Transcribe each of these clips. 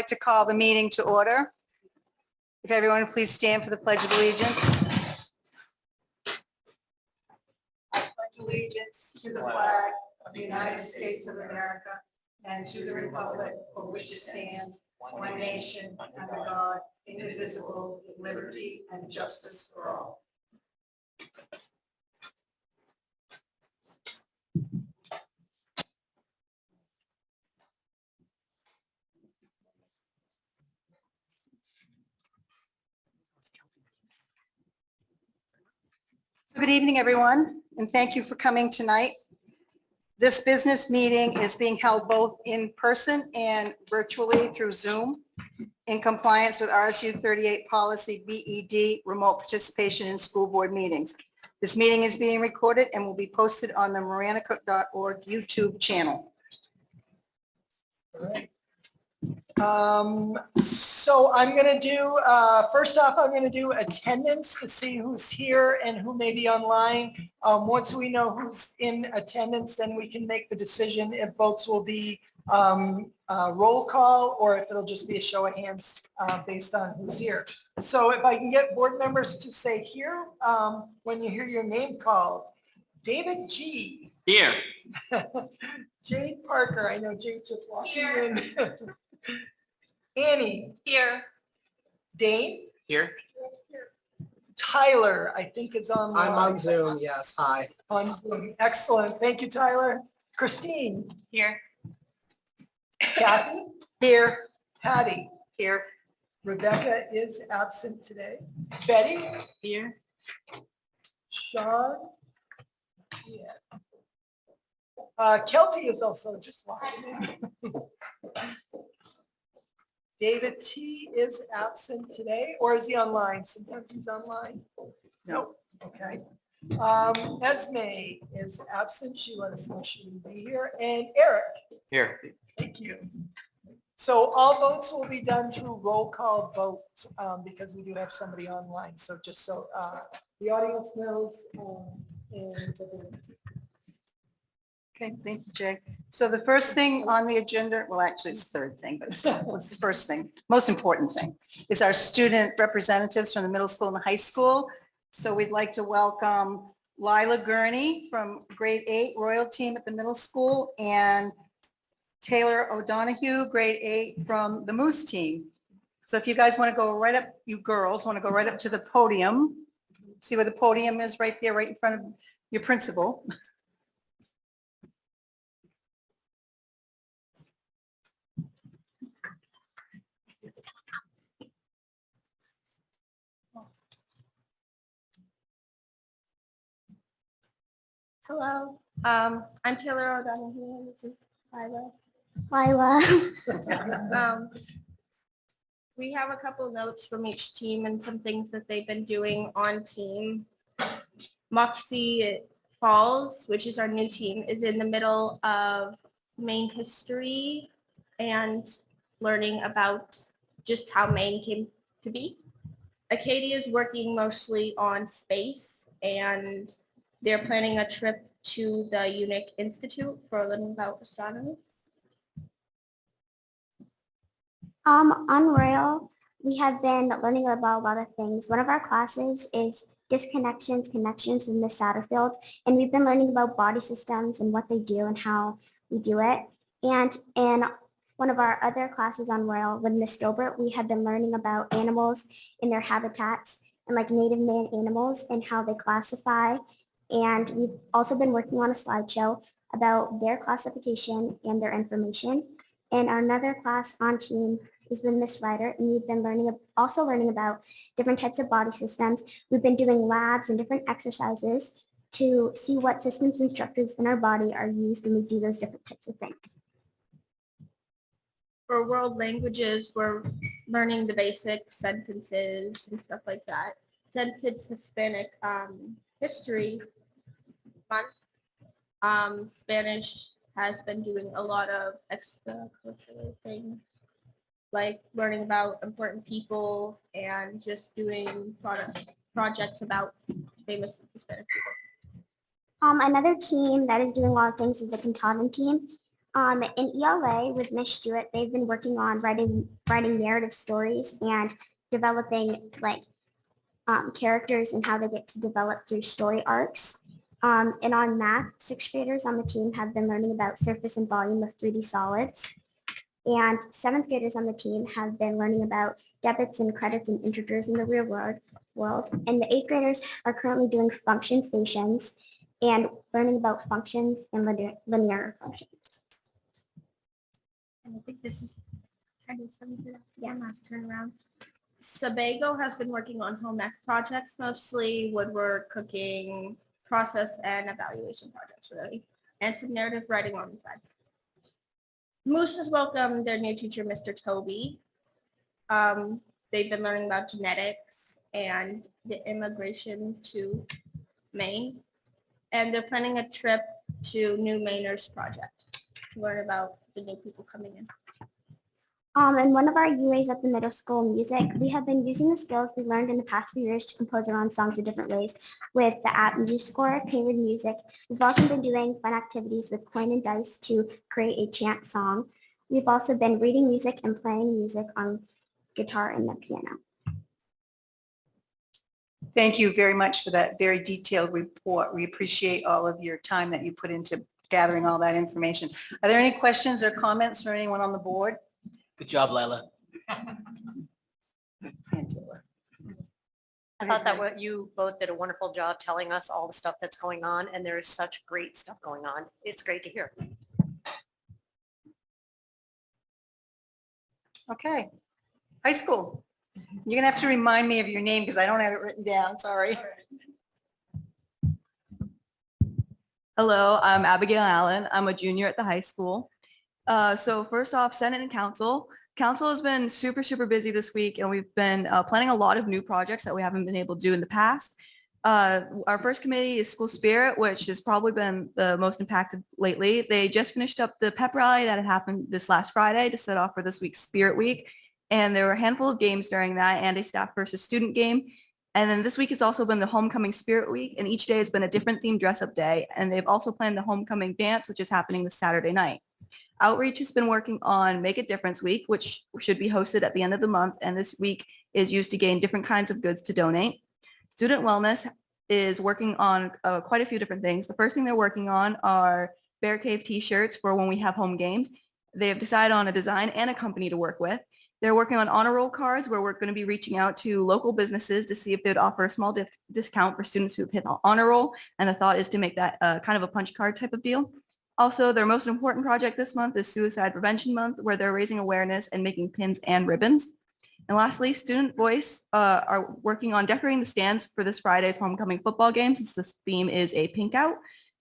like to call the meeting to order. If everyone would please stand for the Pledge of Allegiance. I pledge allegiance to the flag of the United States of America and to the republic for which it stands, one nation, under God, indivisible, with liberty and justice for all. Good evening, everyone, and thank you for coming tonight. This business meeting is being held both in person and virtually through Zoom in compliance with RSU 38 policy BED, remote participation in school board meetings. This meeting is being recorded and will be posted on the maranacook.org YouTube channel. All right. So I'm going to do, first off, I'm going to do attendance to see who's here and who may be online. Once we know who's in attendance, then we can make the decision if votes will be roll call or if it'll just be a show of hands based on who's here. So if I can get board members to say here when you hear your name called. David G. Here. Jade Parker, I know Jade just walked in. Annie. Here. Dane. Here. Tyler, I think is online. I'm on Zoom, yes, hi. On Zoom, excellent. Thank you, Tyler. Christine. Here. Kathy. Here. Patty. Here. Rebecca is absent today. Betty. Here. Sean. Yeah. Kelty is also just walking in. David T is absent today, or is he online? Sometimes he's online. No, okay. Esme is absent. She let us know she would be here. And Eric. Here. Thank you. So all votes will be done through roll call vote because we do have somebody online. So just so the audience knows. Okay, thank you, Jay. So the first thing on the agenda, well, actually it's the third thing, but it's the first thing, most important thing, is our student representatives from the middle school and the high school. So we'd like to welcome Lila Gurney from grade 8 Royal Team at the middle school and Taylor O'Donoghue, grade 8 from the Moose Team. So if you guys want to go right up, you girls want to go right up to the podium, see where the podium is right there, right in front of your principal. Hello, I'm Taylor O'Donoghue. This is Lila. We have a couple notes from each team and some things that they've been doing on team. Moxie Falls, which is our new team, is in the middle of Maine history and learning about just how Maine came to be. Acadia is working mostly on space, and they're planning a trip to the UNIC Institute for learning about astronomy. On Royal, we have been learning about a lot of things. One of our classes is connections with Miss Satterfield, and we've been learning about body systems and what they do and how we do it. And in one of our other classes on Royal with Miss Gilbert, we have been learning about animals in their habitats and like native man animals and how they classify. And we've also been working on a slideshow about their classification and their information. And our another class on team is with Miss Ryder, and we've been also learning about different types of body systems. We've been doing labs and different exercises to see what systems and structures in our body are used when we do those different types of things. For world languages, we're learning the basic sentences and stuff like that. Since it's Hispanic History Month, Spanish has been doing a lot of extracurricular things, like learning about important people and just doing projects about famous Hispanic people. Another team that is doing a lot of things is the Katahdin team. In ELA with Miss Stewart, they've been working on writing narrative stories and developing characters and how they get to develop through story arcs. And on math, sixth graders on the team have been learning about surface and volume of 3D solids. And seventh graders on the team have been learning about debits and credits and integers in the real world. And the eighth graders are currently doing function stations and learning about functions and linear functions. And I think this is kind of something that, yeah, last turn around. Sebago has been working on home ec projects, mostly woodwork, cooking, process and evaluation projects, really, and some narrative writing on the side. Moose has welcomed their new teacher, Mr. Toby. They've been learning about genetics and the immigration to Maine, and they're planning a trip to New Mainers Project to learn about the new people coming in. In one of our UAs at the middle school music, we have been using the skills we learned in the past few years to compose our own songs in different ways with the app MuseScore, Painted Music. We've also been doing fun activities with coin and dice to create a chant song. We've also been reading music and playing music on guitar and the piano. Thank you very much for that very detailed report. We appreciate all of your time that you put into gathering all that information. Are there any questions or comments from anyone on the board? Good job, Lila. I thought that what you both did a wonderful job telling us all the stuff that's going on, and there is such great stuff going on. It's great to hear. Okay. High school. You're gonna have to remind me of your name because I don't have it written down, sorry. Hello, I'm Abigail Allen. I'm a junior at the high school. So first off, Senate and Council. Council has been super, super busy this week, and we've been planning a lot of new projects that we haven't been able to do in the past. Our first committee is School Spirit, which has probably been the most impacted lately. They just finished up the pep rally that had happened this last Friday to set off for this week's Spirit Week. And there were a handful of games during that and a staff versus student game. And then this week has also been the Homecoming Spirit Week, and each day has been a different themed dress-up day. And they've also planned the Homecoming Dance, which is happening this Saturday night. Outreach has been working on Make a Difference Week, which should be hosted at the end of the month. And this week is used to gain different kinds of goods to donate. Student Wellness is working on quite a few different things. The first thing they're working on are Bear Cave t-shirts for when we have home games. They have decided on a design and a company to work with. They're working on honor roll cards where we're going to be reaching out to local businesses to see if they'd offer a small discount for students who have hit the honor roll. And the thought is to make that kind of a punch card type of deal. Also, their most important project this month is Suicide Prevention Month, where they're raising awareness and making pins and ribbons. And lastly, Student Voice are working on decorating the stands for this Friday's homecoming football game, since this theme is a pink out.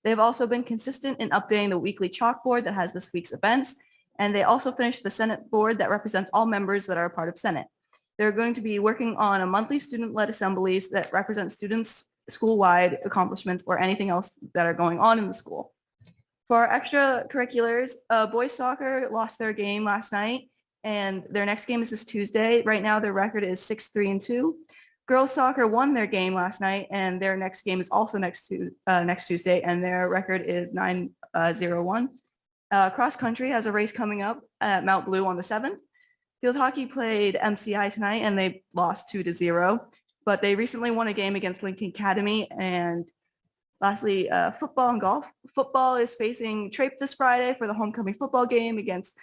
They've also been consistent in updating the weekly chalkboard that has this week's events. And they also finished the Senate board that represents all members that are a part of Senate. They're going to be working on a monthly student-led assemblies that represent students' school-wide accomplishments or anything else that are going on in the school. For our extracurriculars, boys soccer lost their game last night, and their next game is this Tuesday. Right now, their record is 6-3-2. Girls soccer won their game last night, and their next game is also next Tuesday, and their record is 9-0-1. Cross country has a race coming up at Mount Blue on the 7th. Field hockey played MCI tonight, and they lost 2-0, but they recently won a game against Lincoln Academy. And lastly, football and golf. Football is facing Trape this Friday for the homecoming football game against,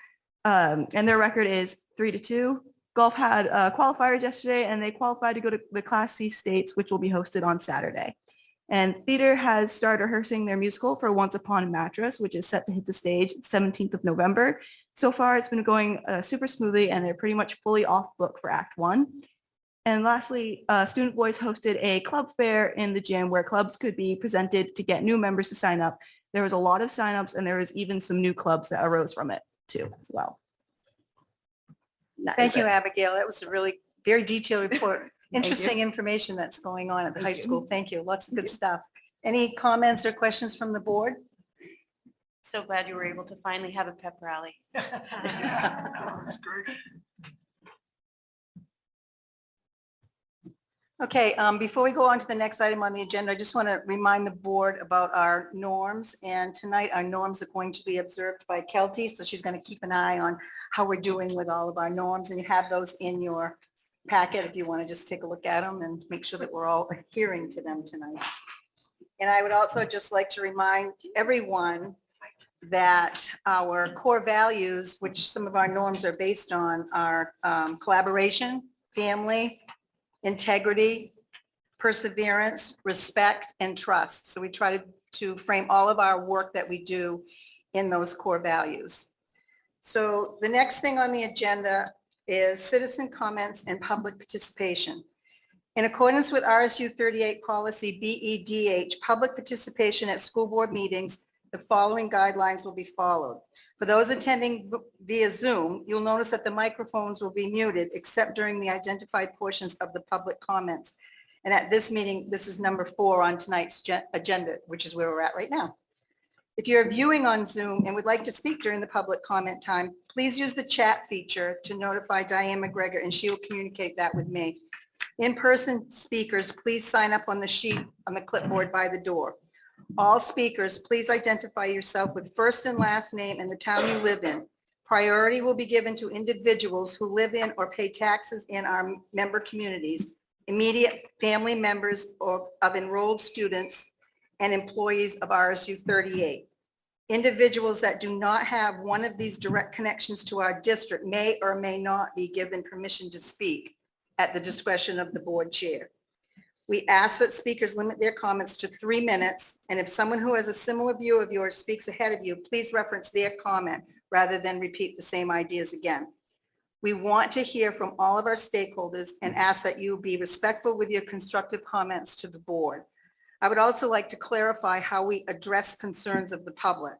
and their record is 3-2. Golf had qualifiers yesterday, and they qualified to go to the Class C states, which will be hosted on Saturday. And theater has started rehearsing their musical for Once Upon a Mattress, which is set to hit the stage 17th of November. So far, it's been going super smoothly, and they're pretty much fully off book for Act 1. And lastly, Student Voice hosted a club fair in the gym where clubs could be presented to get new members to sign up. There was a lot of signups, and there was even some new clubs that arose from it too as well. Thank you, Abigail. That was a really very detailed report. Interesting information that's going on at the high school. Thank you. Lots of good stuff. Any comments or questions from the board? So glad you were able to finally have a pep rally. That's great. Okay, before we go on to the next item on the agenda, I just want to remind the board about our norms. And tonight, our norms are going to be observed by Kelty, so she's going to keep an eye on how we're doing with all of our norms. And you have those in your packet if you want to just take a look at them and make sure that we're all adhering to them tonight. And I would also just like to remind everyone that our core values, which some of our norms are based on, are collaboration, family, integrity, perseverance, respect, and trust. So we try to frame all of our work that we do in those core values. So the next thing on the agenda is citizen comments and public participation. In accordance with RSU 38 policy BEDH, public participation at school board meetings, the following guidelines will be followed. For those attending via Zoom, you'll notice that the microphones will be muted except during the identified portions of the public comments. And at this meeting, this is number 4 on tonight's agenda, which is where we're at right now. If you're viewing on Zoom and would like to speak during the public comment time, please use the chat feature to notify Diane McGregor and she will communicate that with me. In-person speakers, please sign up on the sheet on the clipboard by the door. All speakers, please identify yourself with first and last name and the town you live in. Priority will be given to individuals who live in or pay taxes in our member communities, immediate family members of enrolled students, and employees of RSU 38. Individuals that do not have one of these direct connections to our district may or may not be given permission to speak at the discretion of the board chair. We ask that speakers limit their comments to 3 minutes, and if someone who has a similar view of yours speaks ahead of you, please reference their comment rather than repeat the same ideas again. We want to hear from all of our stakeholders and ask that you be respectful with your constructive comments to the board. I would also like to clarify how we address concerns of the public.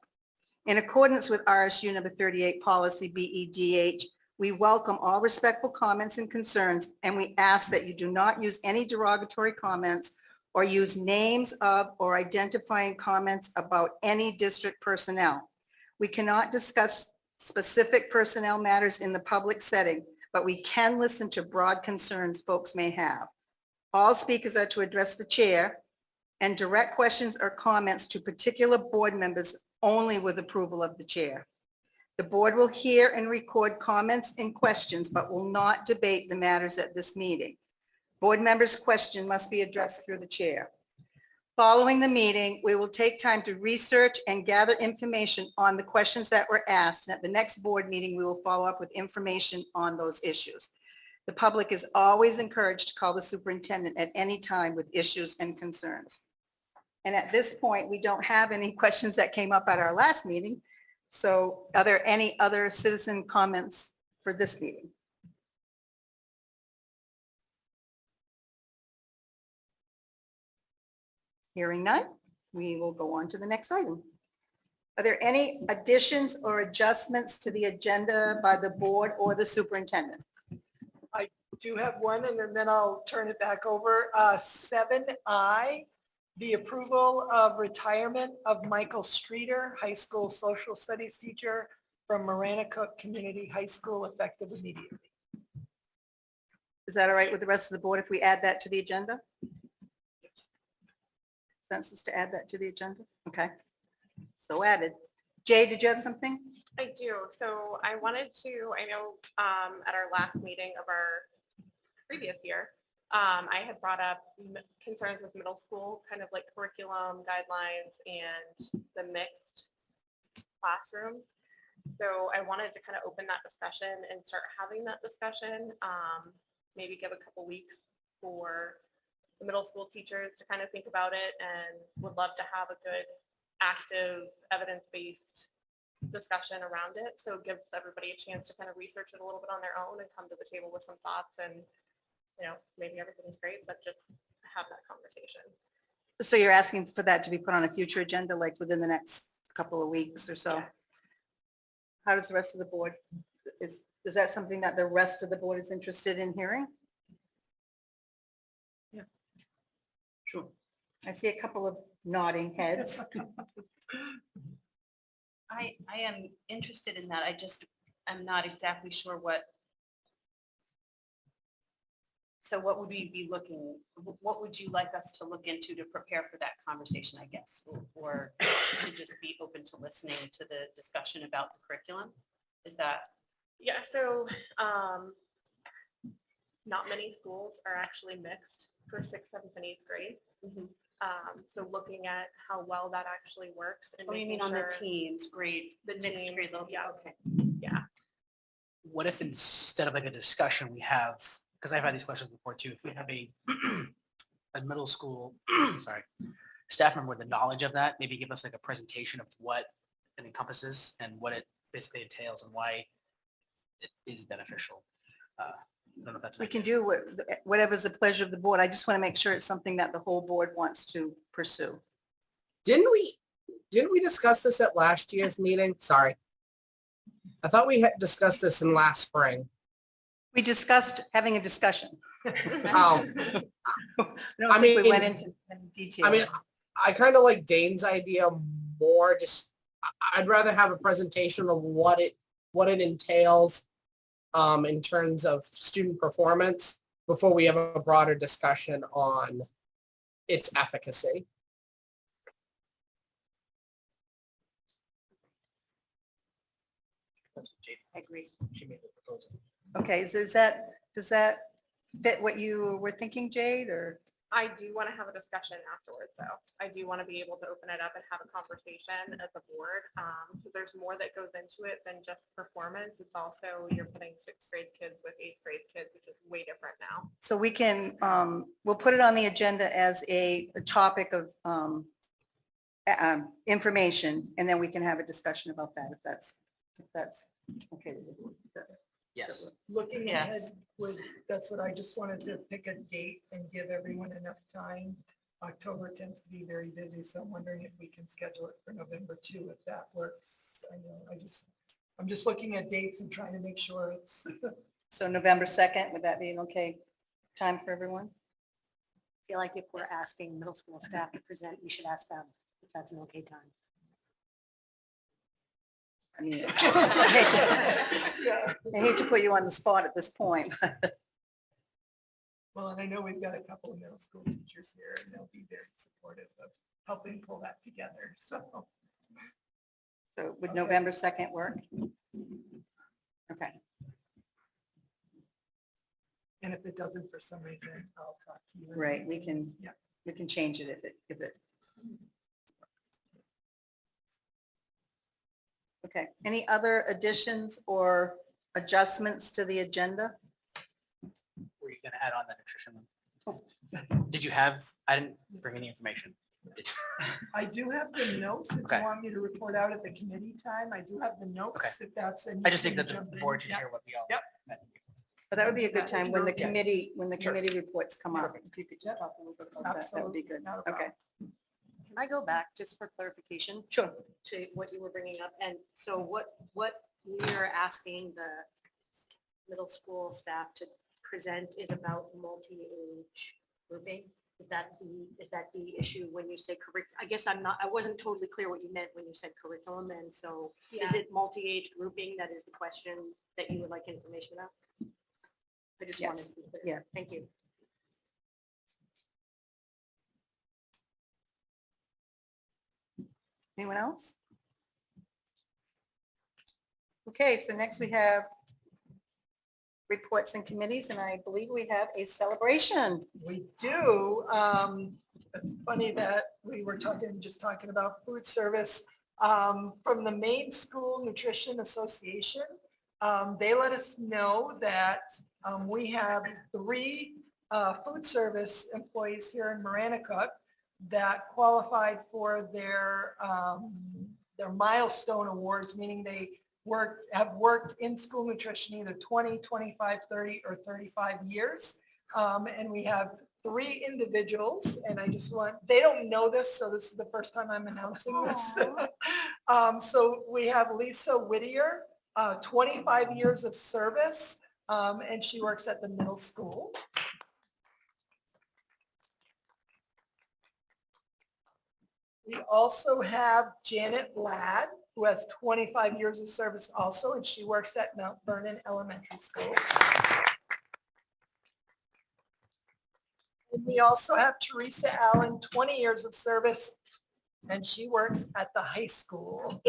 In accordance with RSU number 38 policy BEDH, we welcome all respectful comments and concerns, and we ask that you do not use any derogatory comments or use names of or identifying comments about any district personnel. We cannot discuss specific personnel matters in the public setting, but we can listen to broad concerns folks may have. All speakers are to address the chair and direct questions or comments to particular board members only with approval of the chair. The board will hear and record comments and questions, but will not debate the matters at this meeting. Board members' question must be addressed through the chair. Following the meeting, we will take time to research and gather information on the questions that were asked. And at the next board meeting, we will follow up with information on those issues. The public is always encouraged to call the superintendent at any time with issues and concerns. And at this point, we don't have any questions that came up at our last meeting. So are there any other citizen comments for this meeting? Hearing none, we will go on to the next item. Are there any additions or adjustments to the agenda by the board or the superintendent? I do have one, and then I'll turn it back over. 7I, the approval of retirement of Michael Streeter, high school social studies teacher from Marana Cook Community High School, effective immediately. Is that all right with the rest of the board if we add that to the agenda? Census to add that to the agenda? Okay. So added. Jay, did you have something? I do. So I wanted to, I know at our last meeting of our previous year, I had brought up concerns with middle school, kind of like curriculum guidelines and the mixed classrooms. So I wanted to kind of open that discussion and start having that discussion, maybe give a couple weeks for the middle school teachers to kind of think about it, and would love to have a good, active, evidence-based discussion around it. So it gives everybody a chance to kind of research it a little bit on their own and come to the table with some thoughts, and maybe everything's great, but just have that conversation. So you're asking for that to be put on a future agenda, like within the next couple of weeks or so? Yes. How does the rest of the board, is that something that the rest of the board is interested in hearing? Yeah. Sure. I see a couple of nodding heads. I am interested in that. I'm not exactly sure what So what would we be looking, what would you like us to look into to prepare for that conversation, I guess? Or to just be open to listening to the discussion about the curriculum? Is that, Yeah, so not many schools are actually mixed for 6th, 7th, and 8th grade. So looking at how well that actually works and oh, you mean making on the sure teens, grade, the mixed teens, grade level? yeah. Okay. What if instead of like a discussion, we have, because I've had these questions before too, if we have a middle school, sorry, staff member with the knowledge of that, maybe give us like a presentation of what it encompasses and what it basically entails and why it is beneficial. I don't know if that's. We can do whatever's the pleasure of the board. I just want to make sure it's something that the whole board wants to pursue. Didn't we discuss this at last year's meeting? Sorry. I thought we had discussed this in last spring. We discussed having a discussion. Oh, I don't think we went into any detail. I mean, I kind of like Dane's idea more. Just I'd rather have a presentation of what it entails in terms of student performance before we have a broader discussion on its efficacy. That's what Jade, I agree. She made the proposal. Okay, so does that fit what you were thinking, Jade, or? I do want to have a discussion afterwards, though. I do want to be able to open it up and have a conversation as a board, because there's more that goes into it than just performance. It's also, you're putting 6th grade kids with 8th grade kids, which is way different now. So we can, we'll put it on the agenda as a topic of information, and then we can have a discussion about that if that's okay with the board. Yes. Looking Yes. ahead, that's what I just wanted to pick a date and give everyone enough time. October tends to be very busy, so I'm wondering if we can schedule it for November 2, if that works. I know, I'm just looking at dates and trying to make sure it's. So November 2nd, would that be an okay time for everyone? I feel like if we're asking middle school staff to present, we should ask them if that's an okay time. I mean, Yeah. I hate to put you on the spot at this point. Well, and I know we've got a couple of middle school teachers here and they'll be very supportive of helping pull that together, so. So would Okay. November 2nd work? Okay, And if it doesn't for some reason, I'll talk to you. right, we can, Yeah. we can change it if it. Okay, any other additions or adjustments to the agenda? Were you going to add on the nutrition one? Did you have, I didn't bring any information. I do have the notes if you Okay. want me to report out at the committee time. I do have the notes Okay. if that's. I just think that the board should hear what we all. Yep. But that would be a good time when the Yeah. committee, Sure. reports come out. Perfect. If you could Yep. just talk a little bit about that, that would be Absolutely, good. not a Okay, problem. Can I go back just for clarification sure. to what you were bringing up? And so what we're asking the middle school staff to present is about multi-age grouping? Is that the issue when you say I guess I wasn't totally clear what you meant when you said curriculum. And so is it multi-age grouping that is the question that you would like information about? I just wanted Yes. to be clear. Yeah. Thank you. Anyone else? Okay, so next we have reports and committees, and I believe we have a celebration. We do. It's funny that we were just talking about food service. From the Maine School Nutrition Association, they let us know that we have 3 food service employees here in Maranacook that qualified for their milestone awards, meaning they have worked in school nutrition either 20, 25, 30, or 35 years. And we have 3 individuals, and they don't know this, so this is the first time I'm announcing this. So we have Lisa Whittier, 25 years of service, and she works at the middle school. We also have Janet Ladd, who has 25 years of service also, and she works at Mount Vernon Elementary School. we also have Teresa Allen, 20 years of service, and she works at the high school.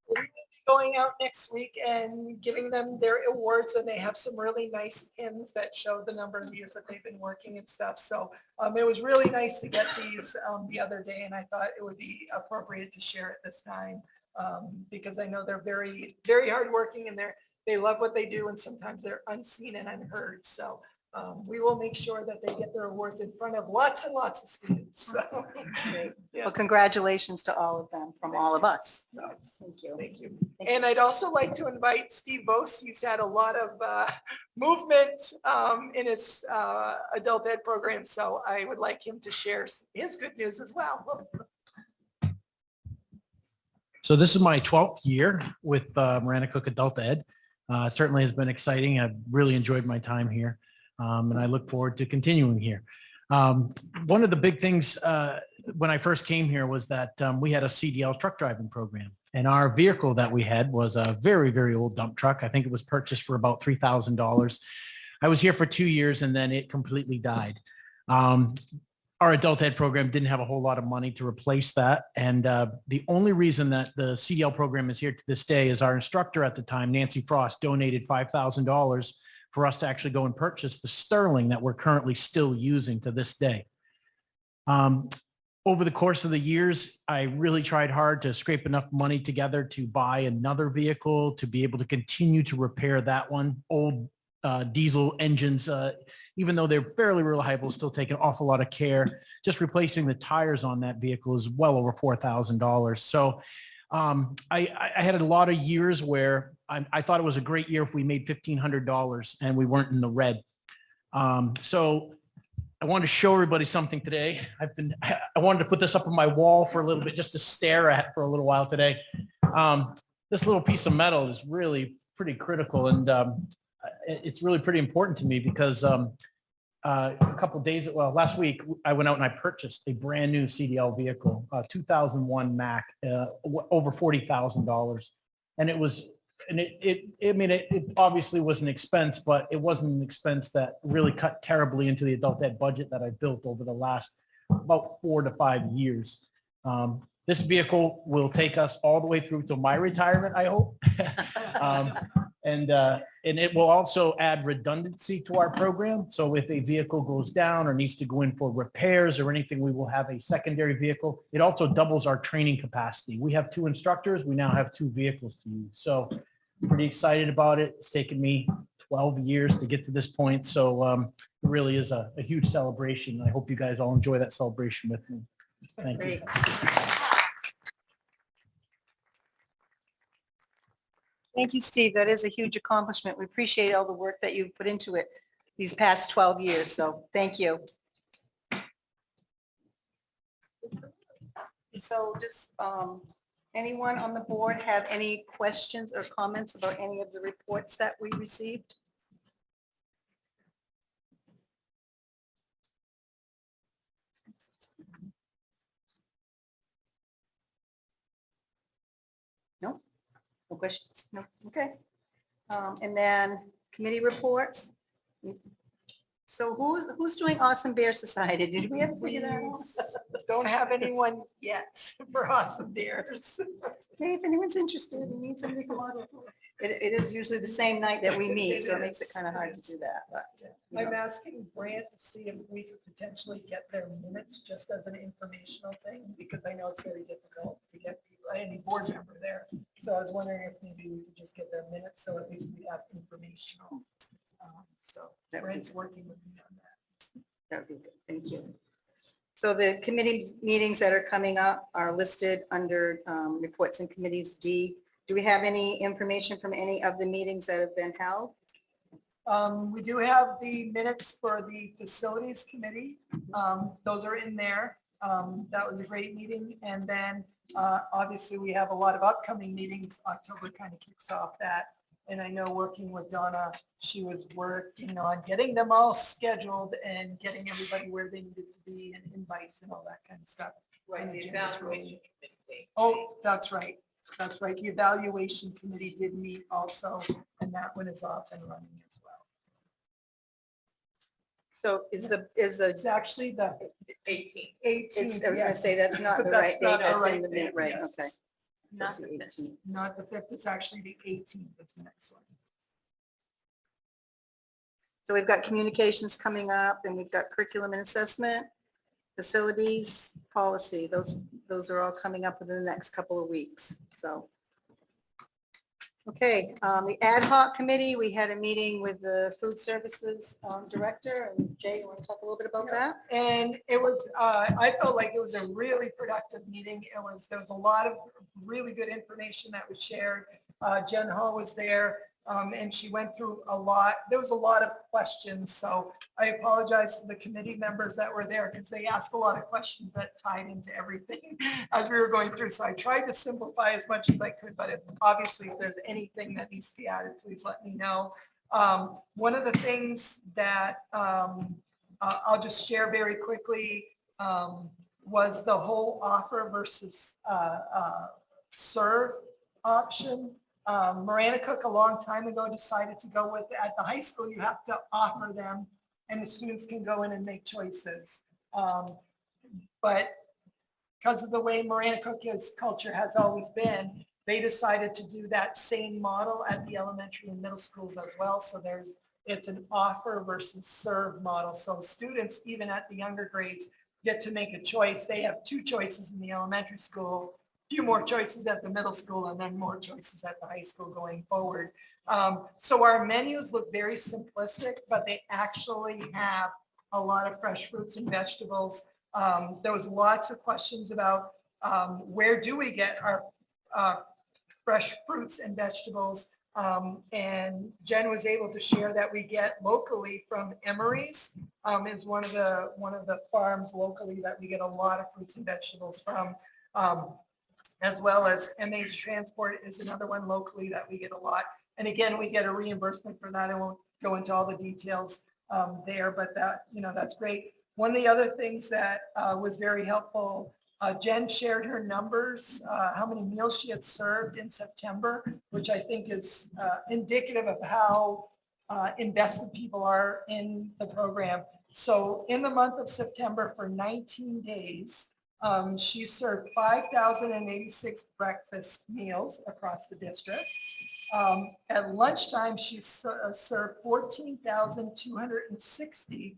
We'll be going out next week and giving them their awards, and they have some really nice pins that show the number of years that they've been working and stuff. So it was really nice to get these the other day, and I thought it would be appropriate to share it this time because I know they're very, very hardworking, and they love what they do, and sometimes they're unseen and unheard. So we will make sure that they get their awards in front of lots and lots of students. So, yeah. Well, congratulations to all of them from all of us. So, thank you. Thank you. And I'd also like to invite Steve Bose. He's had a lot of movement in his adult ed program, so I would like him to share his good news as well. So this is my 12th year with Miranda Cook Adult Ed. Certainly has been exciting. I've really enjoyed my time here, and I look forward to continuing here. One of the big things when I first came here was that we had a CDL truck driving program, and our vehicle that we had was a very, very old dump truck. I think it was purchased for about $3,000. I was here for 2 years, and then it completely died. Our adult ed program didn't have a whole lot of money to replace that. And the only reason that the CDL program is here to this day is our instructor at the time, Nancy Frost, donated $5,000 for us to actually go and purchase the Sterling that we're currently still using to this day. Over the course of the years, I really tried hard to scrape enough money together to buy another vehicle, to be able to continue to repair that one. Old diesel engines, even though they're fairly reliable, still take an awful lot of care. Just replacing the tires on that vehicle is well over $4,000. So I had a lot of years where I thought it was a great year if we made $1,500 and we weren't in the red. So I wanted to show everybody something today. I wanted to put this up on my wall for a little bit just to stare at for a little while today. This little piece of metal is really pretty critical, and it's really pretty important to me because a couple of days, well, last week, I went out and I purchased a brand new CDL vehicle, a 2001 Mac, over $40,000. And it was, and it obviously was an expense, but it wasn't an expense that really cut terribly into the adult ed budget that I built over the last about 4 to 5 years. This vehicle will take us all the way through to my retirement, I hope. And it will also add redundancy to our program. So if a vehicle goes down or needs to go in for repairs or anything, we will have a secondary vehicle. It also doubles our training capacity. We have 2 instructors. We now have 2 vehicles to use. So I'm pretty excited about it. It's taken me 12 years to get to this point. So it really is a huge celebration. I hope you guys all enjoy that celebration with me. Thank you. Thank you, Steve. That is a huge accomplishment. We appreciate all the work that you've put into it these past 12 years. So thank you. So does anyone on the board have any questions or comments about any of the reports that we received? No? No questions? No? Okay. And then committee reports. So who's doing Awesome Bear Society? Did we ever figure that out? Don't have anyone yet for Awesome Bears. Okay, if anyone's interested, we need somebody to come on. It is usually the same night that we meet, so it makes it kind of hard to do that, but. you I'm know. asking Brant to see if we could potentially get their minutes just as an informational thing, because I know it's very difficult to get people, any board member there. So I was wondering if maybe we could just get their minutes, so at least we have informational. So That would be Brant's working with me on that. That would be good. Thank you. So the committee meetings that are coming up are listed under reports and committees D. Do we have any information from any of the meetings that have been held? We do have the minutes for the facilities committee. Those are in there. That was a great meeting. And then obviously we have a lot of upcoming meetings. October kind of kicks off that. And I know working with Donna, she was working on getting them all scheduled and getting everybody where they needed to be and invites and all that kind of stuff. Right, the evaluation committee. Oh, that's right. That's right. The evaluation committee did meet also, and that one is off and running as well. So is the, It's actually the 18. 18th. I was gonna yes. say, that's not But the that's right not date, the that's right in the, date, right, yes. okay. Not That's the the 15th. 18th. Not the 5th, it's actually the 18th, is the next one. So we've got communications coming up, and we've got curriculum and assessment, facilities, policy. Those are all coming up within the next couple of weeks, so. Okay, the ad hoc committee, we had a meeting with the food services director, and Jay, you want to talk a little bit about that? And it was, I felt like it was a really productive meeting. There was a lot of really good information that was shared. Jen Hall was there, and she went through a lot. There was a lot of questions, so I apologize to the committee members that were there because they asked a lot of questions that tied into everything as we were going through. So I tried to simplify as much as I could, but obviously if there's anything that needs to be added, please let me know. One of the things that I'll just share very quickly was the whole offer versus serve option. Miranda Cook a long time ago decided to go with, at the high school, you have to offer them and the students can go in and make choices. But because of the way Miranda Cook's culture has always been, they decided to do that same model at the elementary and middle schools as well. So it's an offer versus serve model. So students, even at the younger grades, get to make a choice. They have 2 choices in the elementary school, a few more choices at the middle school, and then more choices at the high school going forward. So our menus look very simplistic, but they actually have a lot of fresh fruits and vegetables. There was lots of questions about where do we get our fresh fruits and vegetables. And Jen was able to share that we get locally from Emery's, is one of the farms locally that we get a lot of fruits and vegetables from, as well as MH Transport is another one locally that we get a lot. And again, we get a reimbursement for that. I won't go into all the details there, but that's great. One of the other things that was very helpful, Jen shared her numbers, how many meals she had served in September, which I think is indicative of how invested people are in the program. So in the month of September, for 19 days, she served 5,086 breakfast meals across the district. At lunchtime, she served 14,260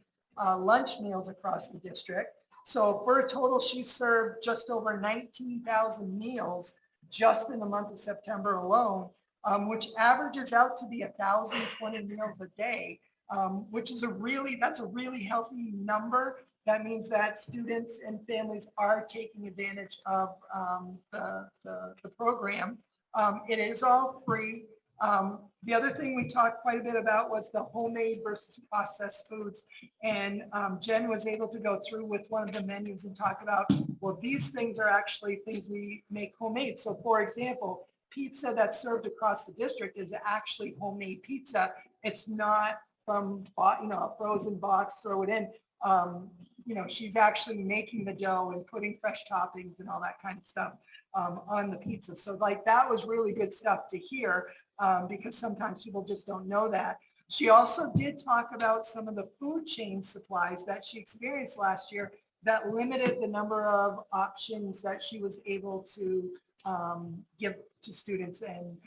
lunch meals across the district. So for a total, she served just over 19,000 meals just in the month of September alone, which averages out to be 1,020 meals a day, which is that's a really healthy number. That means that students and families are taking advantage of the program. It is all free. The other thing we talked quite a bit about was the homemade versus processed foods. And Jen was able to go through with one of the menus and talk about, well, these things are actually things we make homemade. So for example, pizza that's served across the district is actually homemade pizza. It's not from, a frozen box, throw it in. She's actually making the dough and putting fresh toppings and all that kind of stuff on the pizza. So that was really good stuff to hear. Because sometimes people just don't know that. She also did talk about some of the food chain supplies that she experienced last year that limited the number of options that she was able to give to students. And,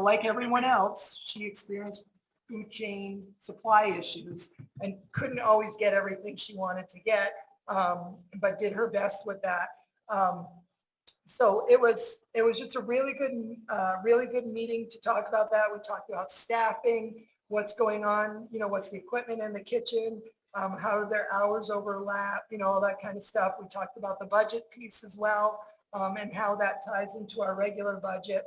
like everyone else, she experienced food chain supply issues and couldn't always get everything she wanted to get, but did her best with that. So it was just a really good meeting to talk about that. We talked about staffing, what's going on, what's the equipment in the kitchen, how their hours overlap, all that kind of stuff. We talked about the budget piece as well, and how that ties into our regular budget.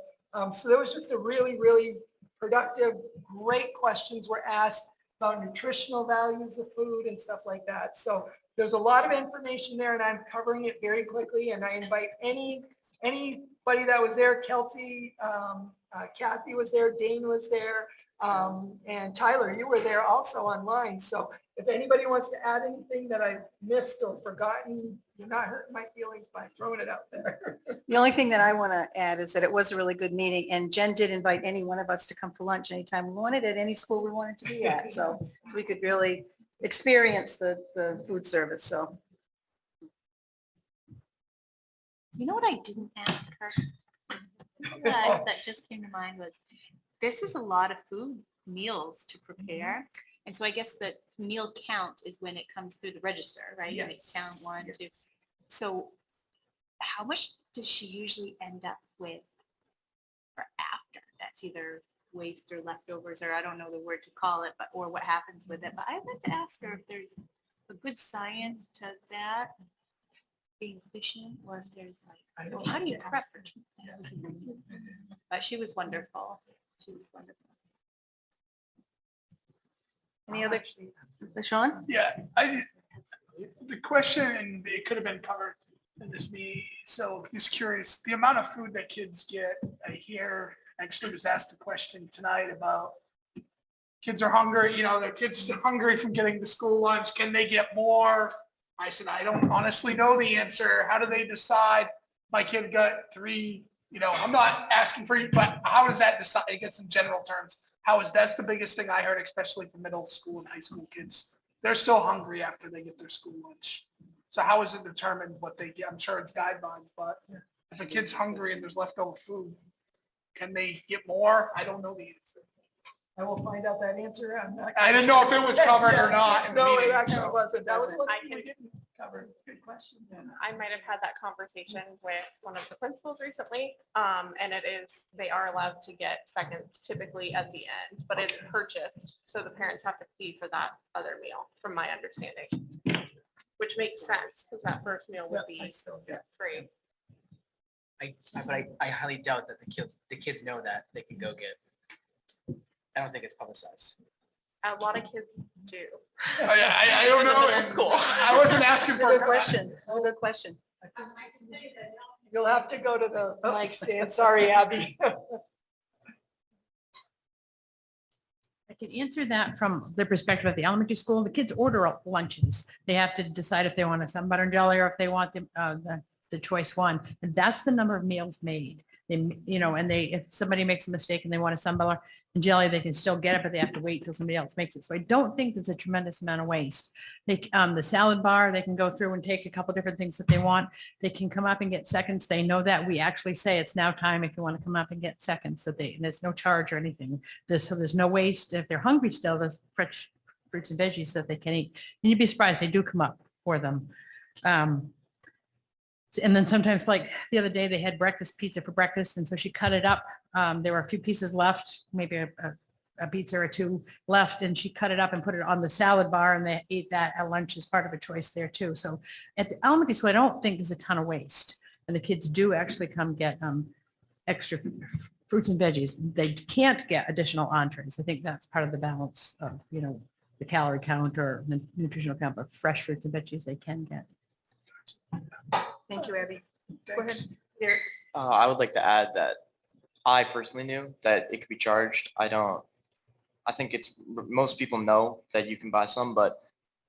So there was just a really, really productive, great questions were asked about nutritional values of food and stuff like that. So there's a lot of information there, and I'm covering it very quickly. And I invite anybody that was there. Kelsey, Kathy was there, Dane was there, and Tyler, you were there also online. So if anybody wants to add anything that I missed or forgotten, you're not hurting my feelings by throwing it out there. The only thing that I want to add is that it was a really good meeting, and Jen did invite any one of us to come for lunch anytime we wanted at any school we wanted to be at. So we could really, experience the food service, so. You know what I didn't ask her? That just came to mind was, this is a lot of food meals to prepare. And so I guess the meal count is when it comes through the register, right? You Yes. count one, two. So how much does she usually end up with for after? That's either waste or leftovers, or I don't know the word to call it, but, or what happens with it. But I'd like to ask her if there's a good science to that being efficient, or if there's like, well, how do you prep for But she was wonderful. She was wonderful. Any other, Sean? Yeah, the question, and it could have been covered in this meeting, so just curious, the amount of food that kids get, I hear, actually was asked a question tonight about kids are hungry, their kids are hungry from getting the school lunch, can they get more? I said, I don't honestly know the answer. How do they decide? My kid got 3, I'm not asking for you, but how does that decide, I guess in general terms, that's the biggest thing I heard, especially for middle school and high school kids. They're still hungry after they get their school lunch. So how is it determined what they get? I'm sure it's guidelines, but if a kid's hungry and there's leftover food, can they get more? I don't know the answer. I will find out that answer. I didn't know if it was covered or not. No, it actually wasn't. That was what we didn't cover. Good question. I might have had that conversation with one of the principals recently, and it is, they are allowed to get seconds typically at the end, but it's purchased, so the parents have to pay for that other meal, from my understanding, which makes sense, because that first meal would be free. I highly doubt that the kids know that they can go get. I don't think it's publicized. A lot of kids do. I don't know. Middle school. I wasn't asking It's a for good question. Good question. You'll have to go to the mic stand. Sorry, Abby. I can answer that from the perspective of the elementary school. The kids order up lunches. They have to decide if they want some butter and jelly or if they want the choice one. And that's the number of meals made. They, and if somebody makes a mistake and they want a sunbutter and jelly, they can still get it, but they have to wait till somebody else makes it. So I don't think there's a tremendous amount of waste. The salad bar, they can go through and take a couple different things that they want. They can come up and get seconds. They know that we actually say it's now time if you want to come up and get seconds. So there's no charge or anything. So there's no waste. If they're hungry still, there's fresh fruits and veggies that they can eat. And you'd be surprised, they do come up for them. And then sometimes, like the other day, they had breakfast pizza for breakfast, and so she cut it up. There were a few pieces left, maybe a pizza or 2 left, and she cut it up and put it on the salad bar, and they ate that at lunch as part of a choice there too. So at the elementary school, I don't think there's a ton of waste, and the kids do actually come get extra fruits and veggies. They can't get additional entrees. I think that's part of the balance of the calorie count or the nutritional count, but fresh fruits and veggies they can get. Thank you, Abby. Go ahead. Eric. I would like to add that I personally knew that it could be charged. I think most people know that you can buy some, but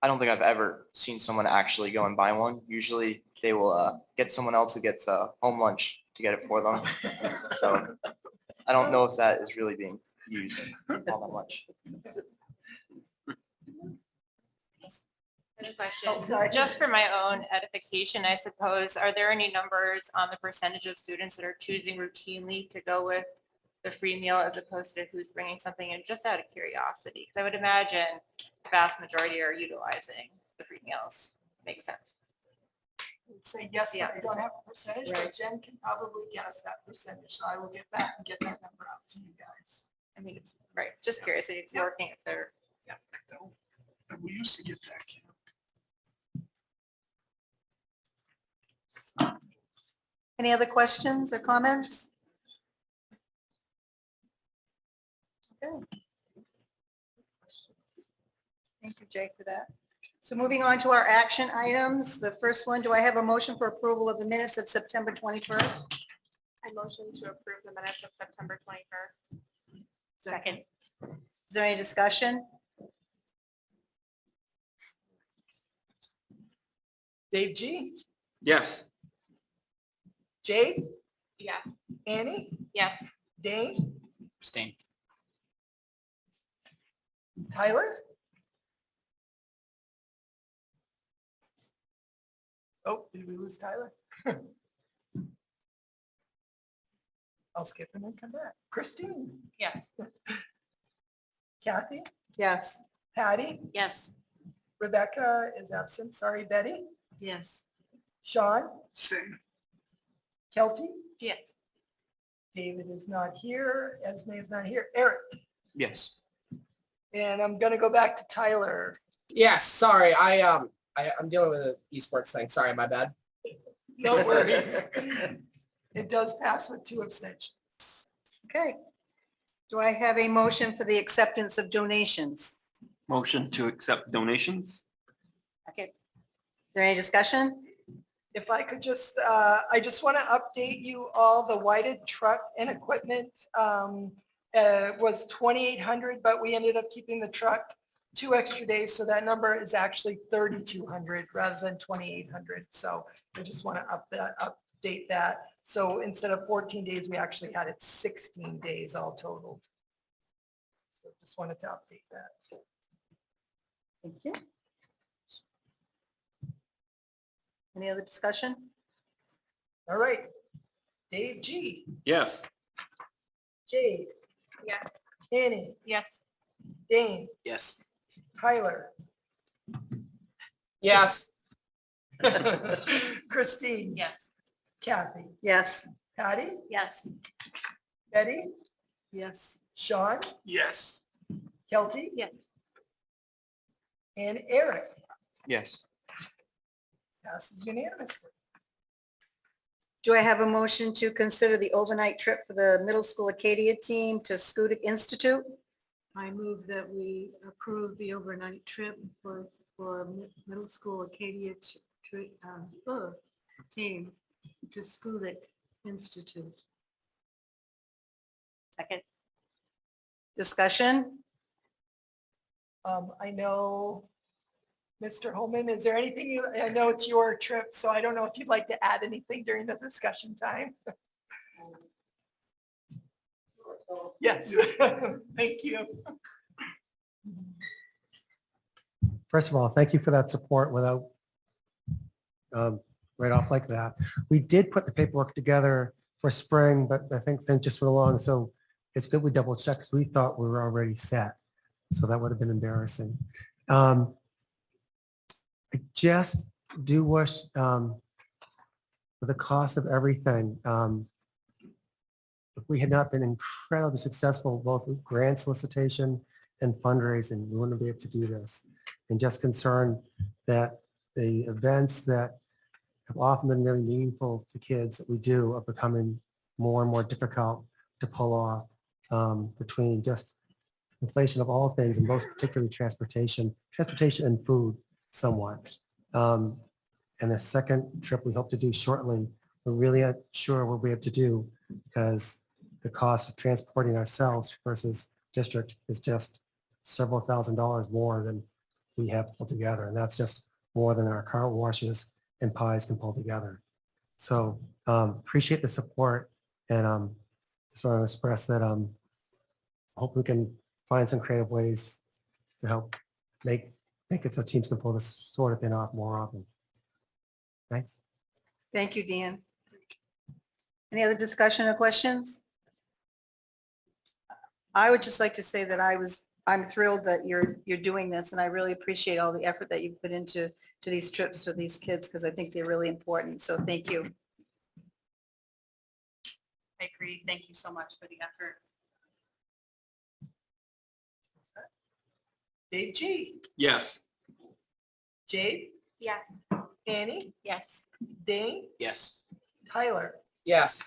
I don't think I've ever seen someone actually go and buy one. Usually they will get someone else who gets home lunch to get it for them. So I don't know if that is really being used all that much. Question. Just for my own edification, I suppose, are there any numbers on the percentage of students that are choosing routinely to go with the free meal as opposed to who's bringing something in, just out of curiosity? Because I would imagine the vast majority are utilizing the free meals. Makes sense. Say yes, but I don't have a percentage, but Jen can probably get us that percentage, so I will get that and get that number out to you guys. I mean, it's right. Just curious if it's working, if they're. Yeah. We used to get that. Any other questions or comments? Okay. Thank you, Jake, for that. So moving on to our action items. The first one, do I have a motion for approval of the minutes of September 21st? I motion to approve the minutes of September 21st. Second. Is there any discussion? Dave G, Yes. Jade, Yeah. Annie, Yes. Dane, Abstain. Tyler, Oh, did we lose Tyler? I'll skip him and come back. Christine, Yes. Kathy, Yes. Patty, Yes. Rebecca is absent. Sorry, Betty, Yes. Sean. Same. Kelty, Yes. David is not here. Esme is not here. Eric, Yes. and I'm gonna go back to Tyler. Yes, sorry, I'm dealing with an esports thing. Sorry, my bad. No worries. It does pass with 2 abstentions. Okay. Do I have a motion for the acceptance of donations? Motion to accept donations? Okay. Is there any discussion? If I could just, I just want to update you all, the whited truck and equipment was 2,800, but we ended up keeping the truck 2 extra days. So that number is actually 3,200 rather than 2,800. So I just want to update that. So instead of 14 days, we actually had it 16 days all totaled. So just wanted to update that. Thank you. Any other discussion? All right. Dave G, Yes. Jade, Yes. Annie, Yes. Dane, Yes. Tyler, Yes, Christine, Yes. Kathy, Yes. Patty, Yes. Betty, Yes. Sean, Yes. Kelty, Yes. and Eric. Yes. Passes unanimously. Do I have a motion to consider the overnight trip for the middle school Acadia team to Scudic Institute? I move that we approve the overnight trip for middle school Acadia team to Scudic Institute. Second. Discussion? I know, Mr. Holman, is there anything you, I know it's your trip, so I don't know if you'd like to add anything during the discussion time. Yes, thank you. First of all, thank you for that support without right off like that. We did put the paperwork together for spring, but I think things just went along. So it's good we double checked because we thought we were already set. So that would have been embarrassing. I just do wish for the cost of everything. If we had not been incredibly successful, both with grant solicitation and fundraising, we wouldn't be able to do this. And just concerned that the events that have often been really meaningful to kids that we do are becoming more and more difficult to pull off between just inflation of all things, and most particularly transportation and food somewhat. And the second trip we hope to do shortly, we're really not sure what we have to do because the cost of transporting ourselves versus district is just several $1,000s more than we have pulled together. And that's just more than our car washes and pies can pull together. So appreciate the support, and just want to express that I hope we can find some creative ways to help make it so teams can pull this sort of thing off more often. Thanks. Thank you, Dan. Any other discussion or questions? I would just like to say that I'm thrilled that you're doing this, and I really appreciate all the effort that you've put into these trips for these kids, because I think they're really important. So thank you. I agree. Thank you so much for the effort. Dave G, Yes. Jade, Yes. Annie, Yes. Dane, Yes. Tyler, yes,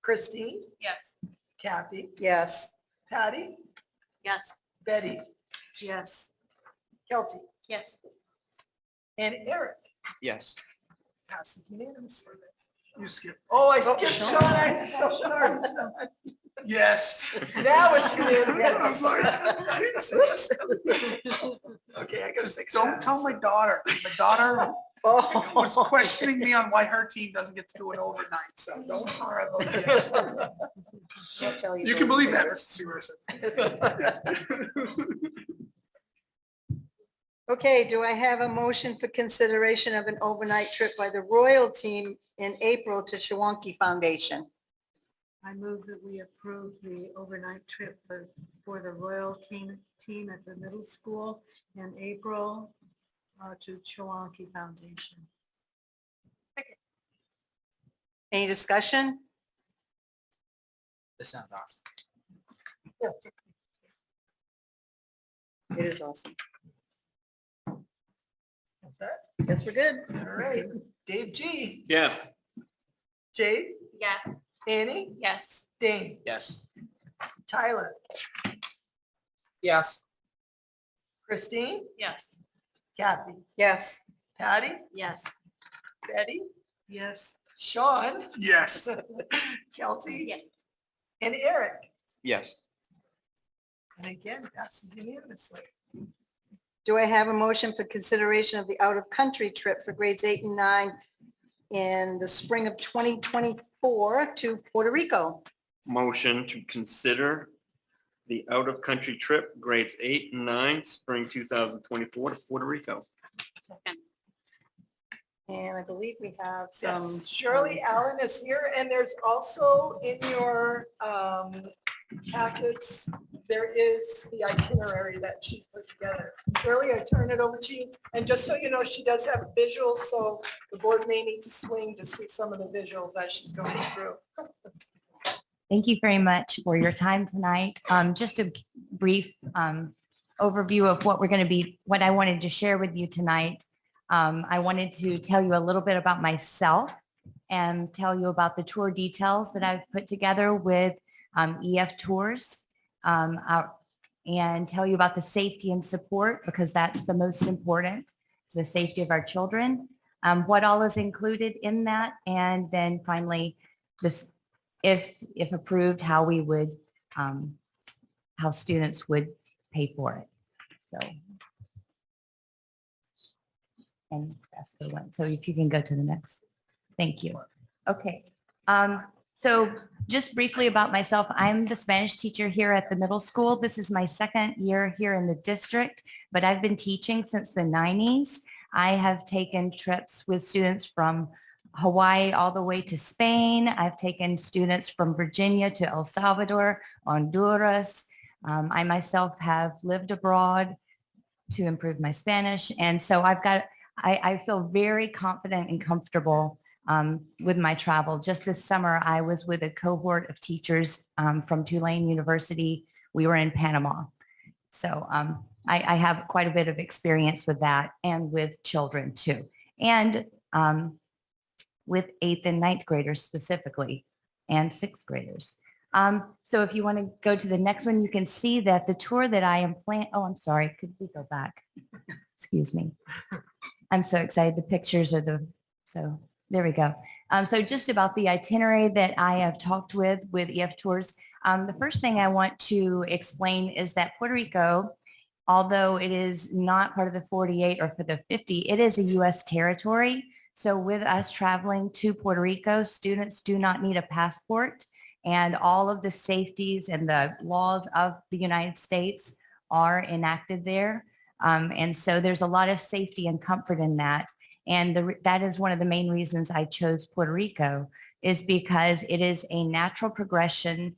Christine, Yes. Kathy, Yes. Patty, Yes. Betty, Yes. Kelty, Yes. and Eric. Yes. Passes unanimously. You skip. Oh, I skipped Sean. I'm so sorry, Sean. Yes. That was unanimous. Okay, I gotta say, don't tell my daughter. My daughter Oh. was questioning me on why her team doesn't get to do it overnight, so don't tell her about this. I'll tell You can believe that, Mrs. Severson. Okay, do I have a motion for consideration of an overnight trip by the Royal team in April to Shawanki Foundation? I move that we approve the overnight trip for the Royal team at the middle school in April to Chewonki Foundation. Any discussion? This sounds awesome. It is awesome. Is that? Guess we're good. All right. Dave G. Yes. Jade, Yes. Annie, Yes. Dane, Yes. Tyler, Yes. Christine, Yes. Kathy, Yes. Patty, Yes. Betty, Yes. Sean, Yes. Kelsey, Yes. and Eric. Yes. And again, passes unanimously. Do I have a motion for consideration of the out-of-country trip for grades 8 and 9 in the spring of 2024 to Puerto Rico? Motion to consider the out-of-country trip, grades 8 and 9, spring 2024 to Puerto Rico. Second. And I believe we have some. Yes, Shirley Allen is here, and there's also in your packets, there is the itinerary that she put together. Shirley, I turn it over to you. And just so you know, she does have visuals, so the board may need to swing to see some of the visuals as she's going through. Thank you very much for your time tonight. Just a brief overview of what what I wanted to share with you tonight. I wanted to tell you a little bit about myself and tell you about the tour details that I've put together with EF Tours, and tell you about the safety and support, because that's the most important, is the safety of our children, what all is included in that, and then finally, this, if approved, how we would, how students would pay for it. So, and that's the one. So if you can go to the next. Thank you. Okay. So just briefly about myself, I'm the Spanish teacher here at the middle school. This is my second year here in the district, but I've been teaching since the 90s. I have taken trips with students from Hawaii all the way to Spain. I've taken students from Virginia to El Salvador, Honduras. I myself have lived abroad to improve my Spanish. And so I feel very confident and comfortable with my travel. Just this summer, I was with a cohort of teachers from Tulane University. We were in Panama. So I have quite a bit of experience with that and with children too. And with 8th and 9th graders specifically, and 6th graders. So if you want to go to the next one, you can see that the tour that I am planning, oh, I'm sorry, could we go back? Excuse me. I'm so excited. The pictures are so there we go. So just about the itinerary that I have talked with EF Tours. The first thing I want to explain is that Puerto Rico, although it is not part of the 48 or for the 50, it is a U.S. territory. So with us traveling to Puerto Rico, students do not need a passport, and all of the safeties and the laws of the United States are enacted there. And so there's a lot of safety and comfort in that. And that is one of the main reasons I chose Puerto Rico, is because it is a natural progression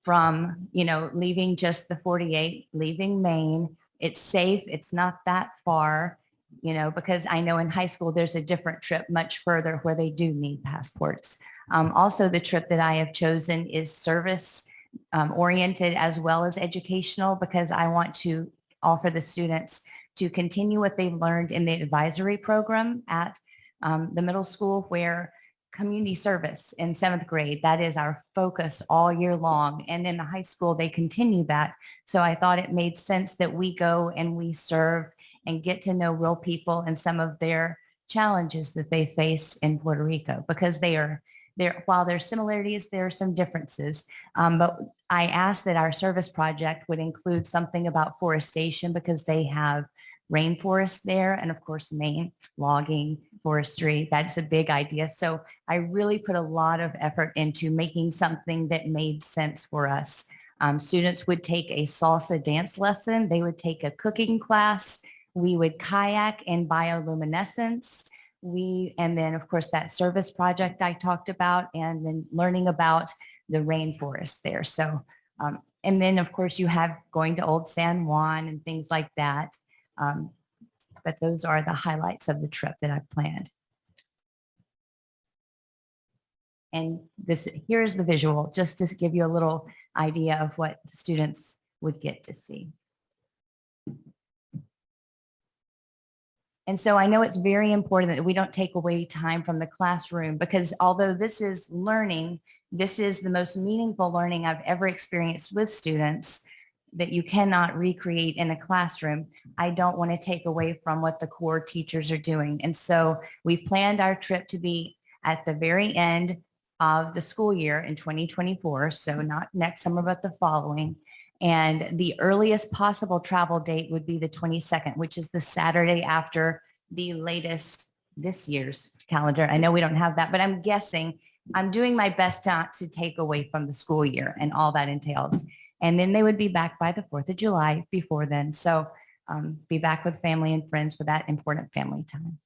from, leaving just the 48, leaving Maine. It's safe. It's not that far, because I know in high school, there's a different trip much further where they do need passports. Also, the trip that I have chosen is service oriented as well as educational, because I want to offer the students to continue what they've learned in the advisory program at the middle school, where community service in 7th grade, that is our focus all year long. And in the high school, they continue that. So I thought it made sense that we go and we serve and get to know real people and some of their challenges that they face in Puerto Rico, because while there's similarities, there are some differences. But I asked that our service project would include something about forestation, because they have rainforests there, and of course, Maine, logging, forestry, that's a big idea. So I really put a lot of effort into making something that made sense for us. Students would take a salsa dance lesson. They would take a cooking class. We would kayak in bioluminescence. And then of course that service project I talked about, and then learning about the rainforest there. So, and then of course you have going to Old San Juan and things like that. But those are the highlights of the trip that I've planned. And here's the visual, just to give you a little idea of what the students would get to see. And so I know it's very important that we don't take away time from the classroom, because although this is learning, this is the most meaningful learning I've ever experienced with students that you cannot recreate in a classroom. I don't want to take away from what the core teachers are doing. And so we've planned our trip to be at the very end of the school year in 2024. So not next summer, but the following. And the earliest possible travel date would be the 22nd, which is the Saturday after the latest this year's calendar. I know we don't have that, but I'm guessing, I'm doing my best not to take away from the school year and all that entails. And then they would be back by the 4th of July before then. So be back with family and friends for that important family time.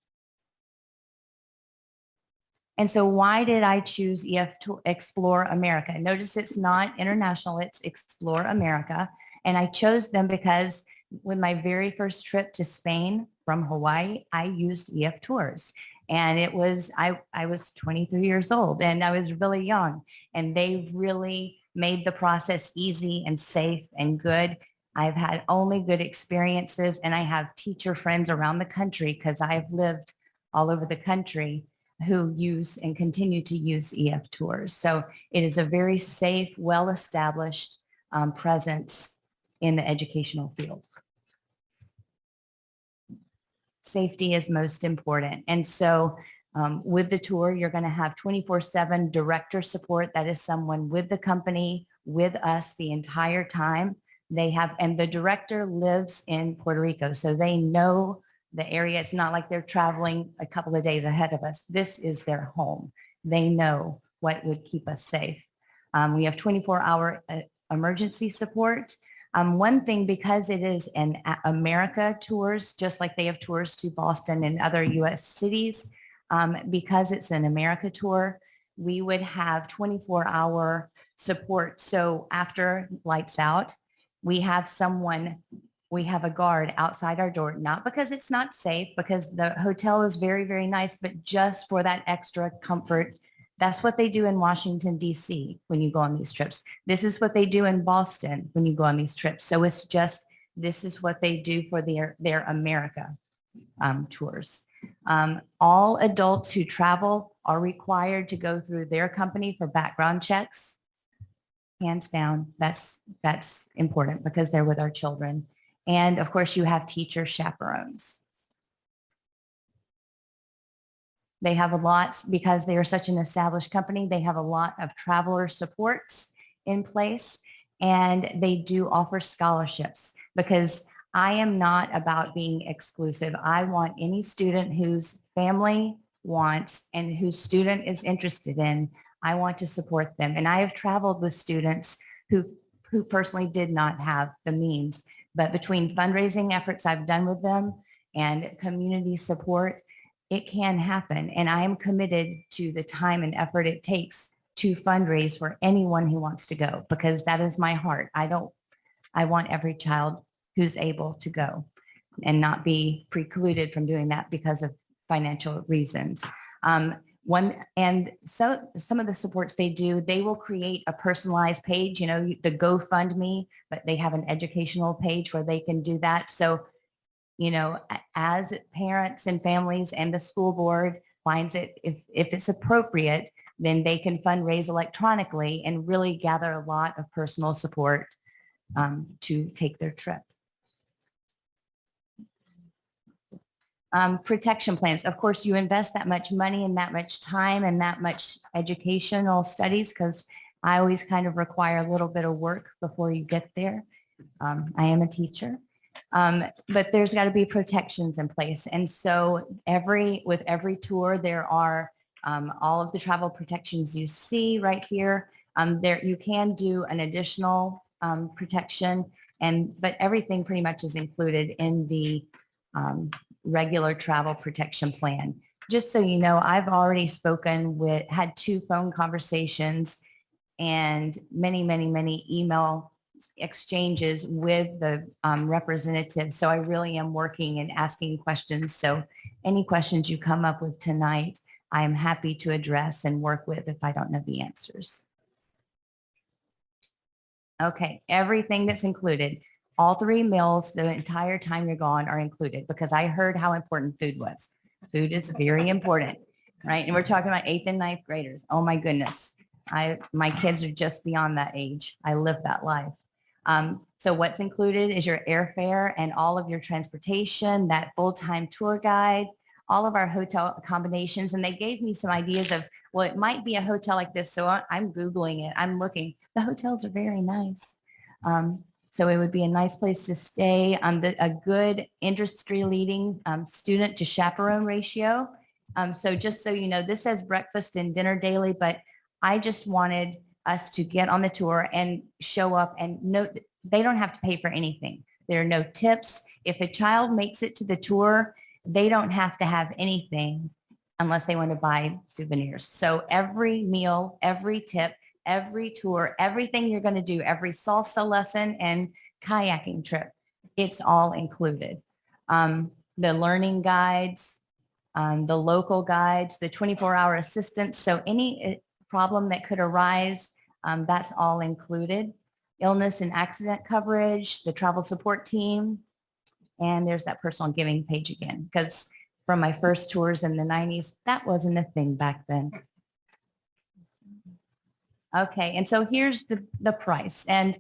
And so why did I choose EF to Explore America? Notice it's not international, it's Explore America. And I chose them because with my very first trip to Spain from Hawaii, I used EF Tours. And it was, I was 23 years old and I was really young, and they really made the process easy and safe and good. I've had only good experiences, and I have teacher friends around the country because I've lived all over the country who use and continue to use EF Tours. So it is a very safe, well-established presence in the educational field. Safety is most important. And so with the tour, you're going to have 24/7 director support. That is someone with the company, with us the entire time. They have, and the director lives in Puerto Rico, so they know the area. It's not like they're traveling a couple of days ahead of us. This is their home. They know what would keep us safe. We have 24-hour emergency support. One thing, because it is an America tours, just like they have tours to Boston and other US cities, because it's an America tour, we would have 24-hour support. So after lights out, we have someone, we have a guard outside our door, not because it's not safe, because the hotel is very, very nice, but just for that extra comfort. That's what they do in Washington, D.C. when you go on these trips. This is what they do in Boston when you go on these trips. So it's just, this is what they do for their America tours. All adults who travel are required to go through their company for background checks. Hands down, that's important because they're with our children. And of course, you have teacher chaperones. They have a lot, because they are such an established company, they have a lot of traveler supports in place, and they do offer scholarships, because I am not about being exclusive. I want any student whose family wants and whose student is interested in, I want to support them. And I have traveled with students who personally did not have the means, but between fundraising efforts I've done with them and community support, it can happen. And I am committed to the time and effort it takes to fundraise for anyone who wants to go, because that is my heart. I want every child who's able to go and not be precluded from doing that because of financial reasons. So some of the supports they do, they will create a personalized page, you know, the GoFundMe, but they have an educational page where they can do that. So, you know, as parents and families and the school board finds it, if it's appropriate, then they can fundraise electronically and really gather a lot of personal support to take their trip. Protection plans. Of course, you invest that much money and that much time and that much educational studies, because I always kind of require a little bit of work before you get there. I am a teacher. But there's got to be protections in place. And so with every tour, there are all of the travel protections you see right here. You can do an additional protection, but everything pretty much is included in the regular travel protection plan. Just so you know, I've already had 2 phone conversations and many email exchanges with the representatives. So I really am working and asking questions. So any questions you come up with tonight, I am happy to address and work with if I don't know the answers. Okay, everything that's included, all 3 meals the entire time you're gone are included because I heard how important food was. Food is very important, right? And we're talking about 8th and 9th graders. Oh my goodness. My kids are just beyond that age. I live that life. So what's included is your airfare and all of your transportation, that full-time tour guide, all of our hotel accommodations. And they gave me some ideas of, well, it might be a hotel like this. So I'm Googling it. I'm looking. The hotels are very nice. So it would be a nice place to stay. A good industry-leading student to chaperone ratio. So just so you know, this says breakfast and dinner daily, but I just wanted us to get on the tour and show up and note they don't have to pay for anything. There are no tips. If a child makes it to the tour, they don't have to have anything unless they want to buy souvenirs. So every meal, every tip, every tour, everything you're going to do, every salsa lesson and kayaking trip, it's all included. The learning guides, the local guides, the 24-hour assistance. So any problem that could arise, that's all included. Illness and accident coverage, the travel support team, and there's that personal giving page again, because from my first tours in the 90s, that wasn't a thing back then. Okay, and so here's the price. And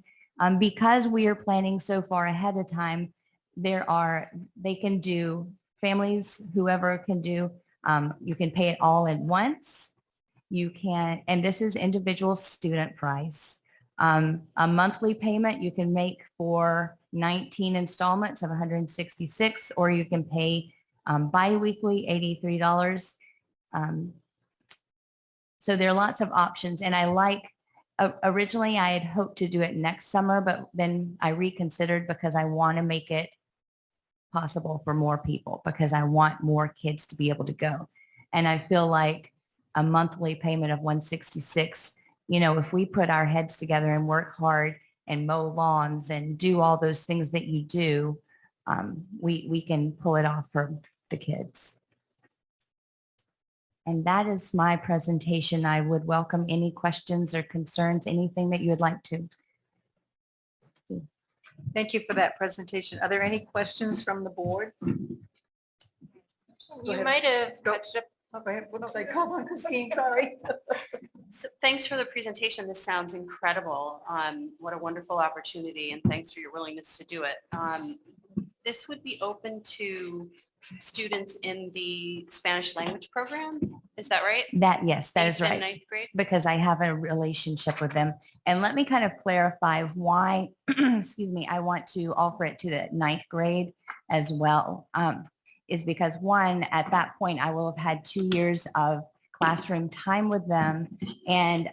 because we are planning so far ahead of time, they can do, families, whoever can do, you can pay it all at once. You can, and this is individual student price. A monthly payment you can make for 19 installments of 166, or you can pay biweekly $83. So there are lots of options, and I like, originally I had hoped to do it next summer, but then I reconsidered because I want to make it possible for more people because I want more kids to be able to go. And I feel like a monthly payment of 166, you know, if we put our heads together and work hard and mow lawns and do all those things that you do, we can pull it off for the kids. And that is my presentation. I would welcome any questions or concerns, anything that you would like to. Thank you for that presentation. Are there any questions from the board? You might have touched up. Oh, go ahead. What was I? Come on, Christine, sorry. So thanks for the presentation. This sounds incredible. What a wonderful opportunity, and thanks for your willingness to do it. This would be open to students in the Spanish language program. Is that right? Yes, that is 8th and right. 9th grade? Because I have a relationship with them. And let me kind of clarify why, excuse me, I want to offer it to the 9th grade as well. Is because one, at that point, I will have had 2 years of classroom time with them. And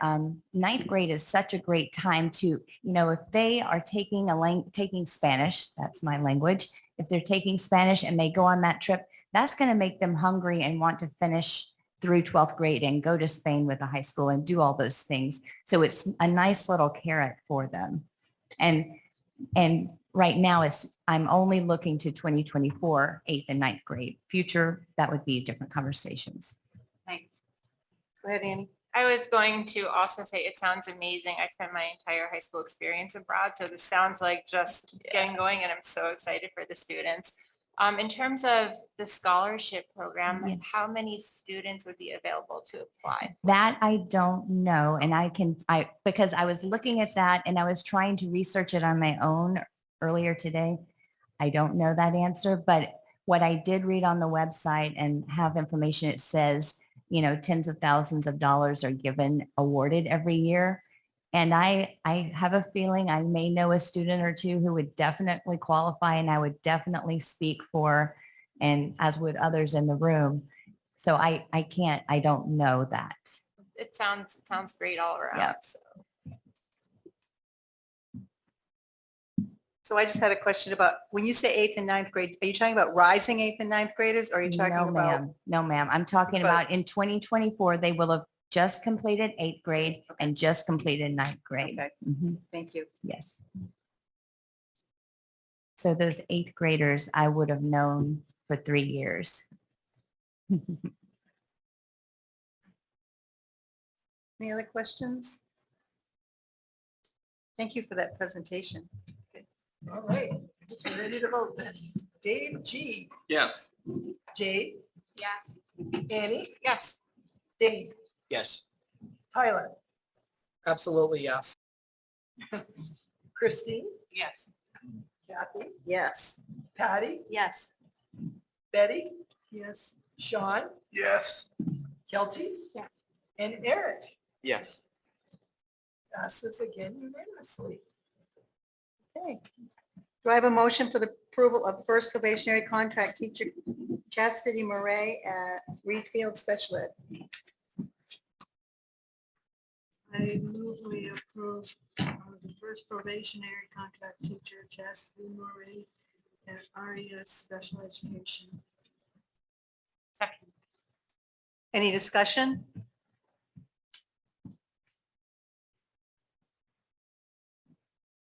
9th grade is such a great time to, you know, if they are taking Spanish, that's my language. If they're taking Spanish and they go on that trip, that's going to make them hungry and want to finish through 12th grade and go to Spain with the high school and do all those things. So it's a nice little carrot for them. And right now I'm only looking to 2024, 8th and 9th grade. Future, that would be different conversations. Thanks. Go ahead, Annie. I was going to also say it sounds amazing. I spent my entire high school experience abroad, so this sounds like just getting going, and I'm so excited for the students. In terms of the scholarship program, Yes. how many students would be available to apply? That I don't know. And because I was looking at that and I was trying to research it on my own earlier today. I don't know that answer, but what I did read on the website and have information, it says, you know, tens of thousands of dollars are awarded every year. And I have a feeling I may know a student or two who would definitely qualify, and I would definitely speak for, and as would others in the room. So I don't know that. It sounds great all around. Yeah. So So I just had a question about, when you say eighth and ninth grade, are you talking about rising eighth and ninth graders? Or are you talking No, about? ma'am. No, ma'am. I'm talking But- about in 2024, they will have just completed eighth grade and just completed ninth grade. Okay, Mhm. thank you. Yes. So those eighth graders, I would have known for 3 years. Any other questions? Thank you for that presentation. All right, so we're ready to vote then. Dave G, Yes. Jade, Yes. Annie, Yes. Dave, Yes. Tyler, Absolutely, yes. Christine, Yes. Kathy, Yes. Patty, Yes. Betty. Yes. Sean, Yes. Kelty. Yes. And Eric. Yes. Passes again unanimously. Okay. Do I have a motion for the approval of first probationary contract teacher Chastity Murray at Reedfield Special Ed? I move we approve the first probationary contract teacher, Chastity Murray, at RES Special Education. Any discussion?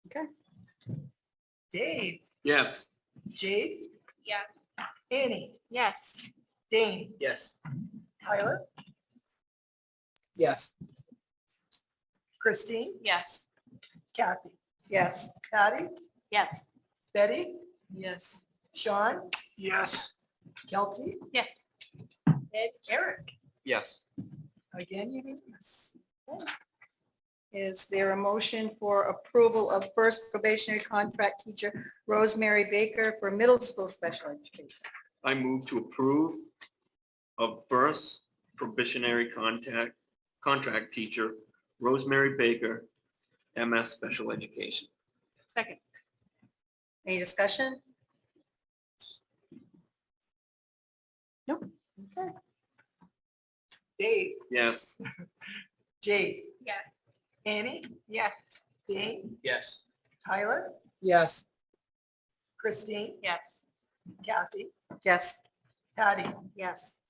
Okay. Dave, Yes. Jade, Yes. Annie, Yes. Dane, Yes. Tyler, Yes. Christine, Yes. Kathy, Yes. Patty, Yes. Betty, Yes. Sean, Yes. Kelty. Yes. And Eric. Yes. Again, unanimous. Okay. Is there a motion for approval of first probationary contract teacher Rosemary Baker for middle school special education? I move to approve of first probationary contract teacher Rosemary Baker, MS Special Education. Second. Any discussion? Nope. Okay. Dave, Yes. Jade, Yes. Annie, Yes. Dane, Yes. Tyler, Yes. Christine, Yes. Kathy, Yes. Patty, Yes.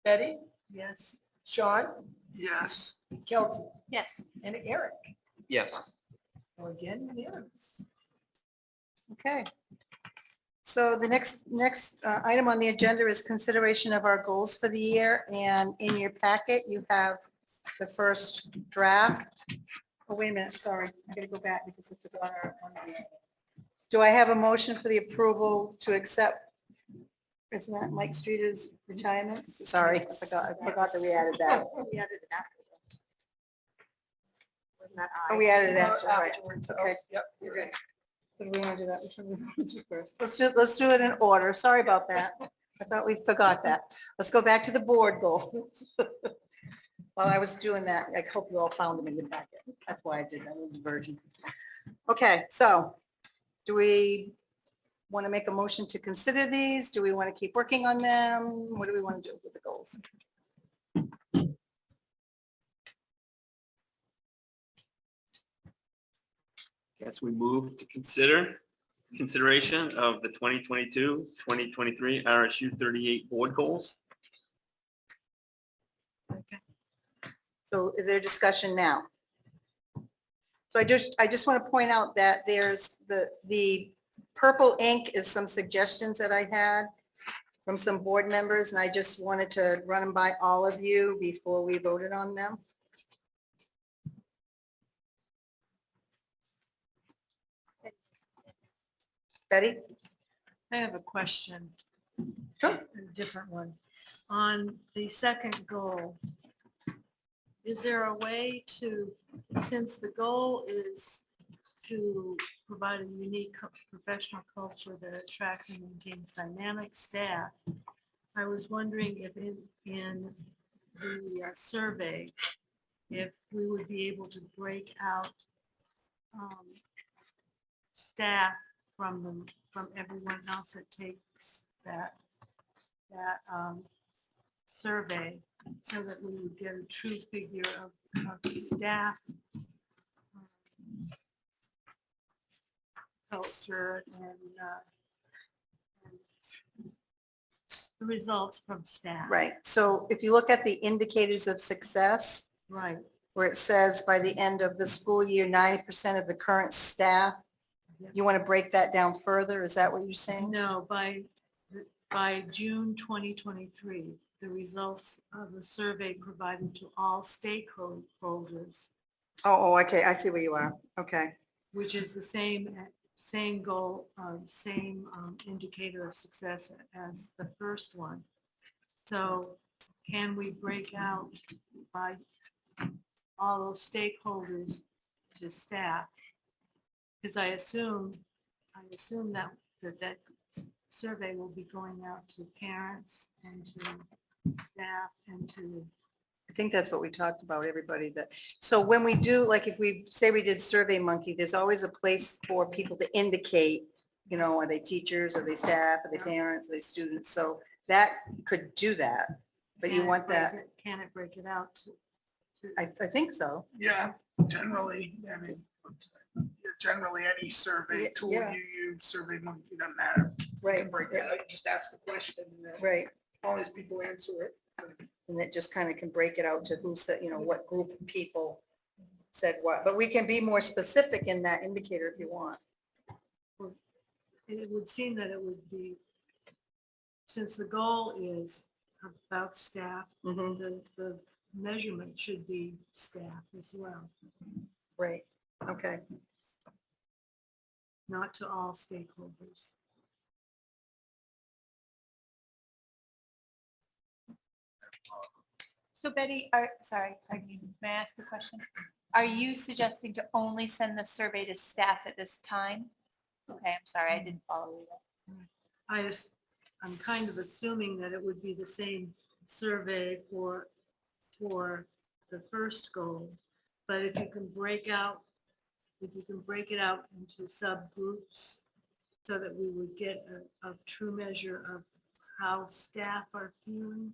Betty, Yes. Sean, Yes. Kelty, Yes. and Eric. Yes. So again, unanimous. Okay. So the next item on the agenda is consideration of our goals for the year. And in your packet, you have the first draft. Oh, wait a minute, sorry. I gotta go back because I forgot our. Do I have a motion for the approval to accept? Isn't that Mike Streeter's retirement? Sorry, I forgot that we added that. We added it after. Wasn't that Oh, I? we added it after, right. Afterwards. Okay. Yep, you're good. So do we want to do that? Which one we want to do first? Let's do it in order. Sorry about that. I thought we forgot that. Let's go back to the board goals. While I was doing that, I hope you all found them in your packet. That's why I did that little version. Okay, so do we want to make a motion to consider these? Do we want to keep working on them? What do we want to do with the goals? Guess we move to consideration of the 2022-2023 RSU 38 board goals. So is there discussion now? So I just want to point out that there's the purple ink is some suggestions that I had from some board members, and I just wanted to run them by all of you before we voted on them. Betty? I have a question. Sure. A different one. On the second goal, is there a way to, since the goal is to provide a unique professional culture that attracts and maintains dynamic staff, I was wondering if in the survey, if we would be able to break out staff from everyone else that takes that survey, so that we would get a true figure of staff culture and the results from staff. Right. So if you look at the indicators of success, Right. where it says by the end of the school year, 90% of the current staff, you want to break that down further? Is that what you're saying? No, by June 2023, the results of the survey provided to all stakeholders, Oh, okay. I see where you are. Okay. which is the same goal, same indicator of success as the first one. So can we break out by all those stakeholders to staff? Because I assume that survey will be going out to parents and to staff and to, I think that's what we talked about, everybody that, so when we do, like if we say we did Survey Monkey, there's always a place for people to indicate, you know, are they teachers, are they staff, are they parents, are they students? So that could do that, but you want that, can it break it out to I think so. Yeah, generally, I mean, generally any survey tool Yeah. you use, Survey Monkey, doesn't matter. You Right, can break it out, you just ask the question and then right. all these people answer it. And it just kind of can break it out to who said, you know, what group of people said what, but we can be more specific in that indicator if you want. it would seem that it would be, since the goal is about staff, the measurement should be staff as well, Right, okay. not to all stakeholders. So Betty, sorry, may I ask a question? Are you suggesting to only send the survey to staff at this time? Okay, I'm sorry, I didn't follow you. I'm kind of assuming that it would be the same survey for the first goal, but if you can break it out into subgroups so that we would get a true measure of how staff are feeling.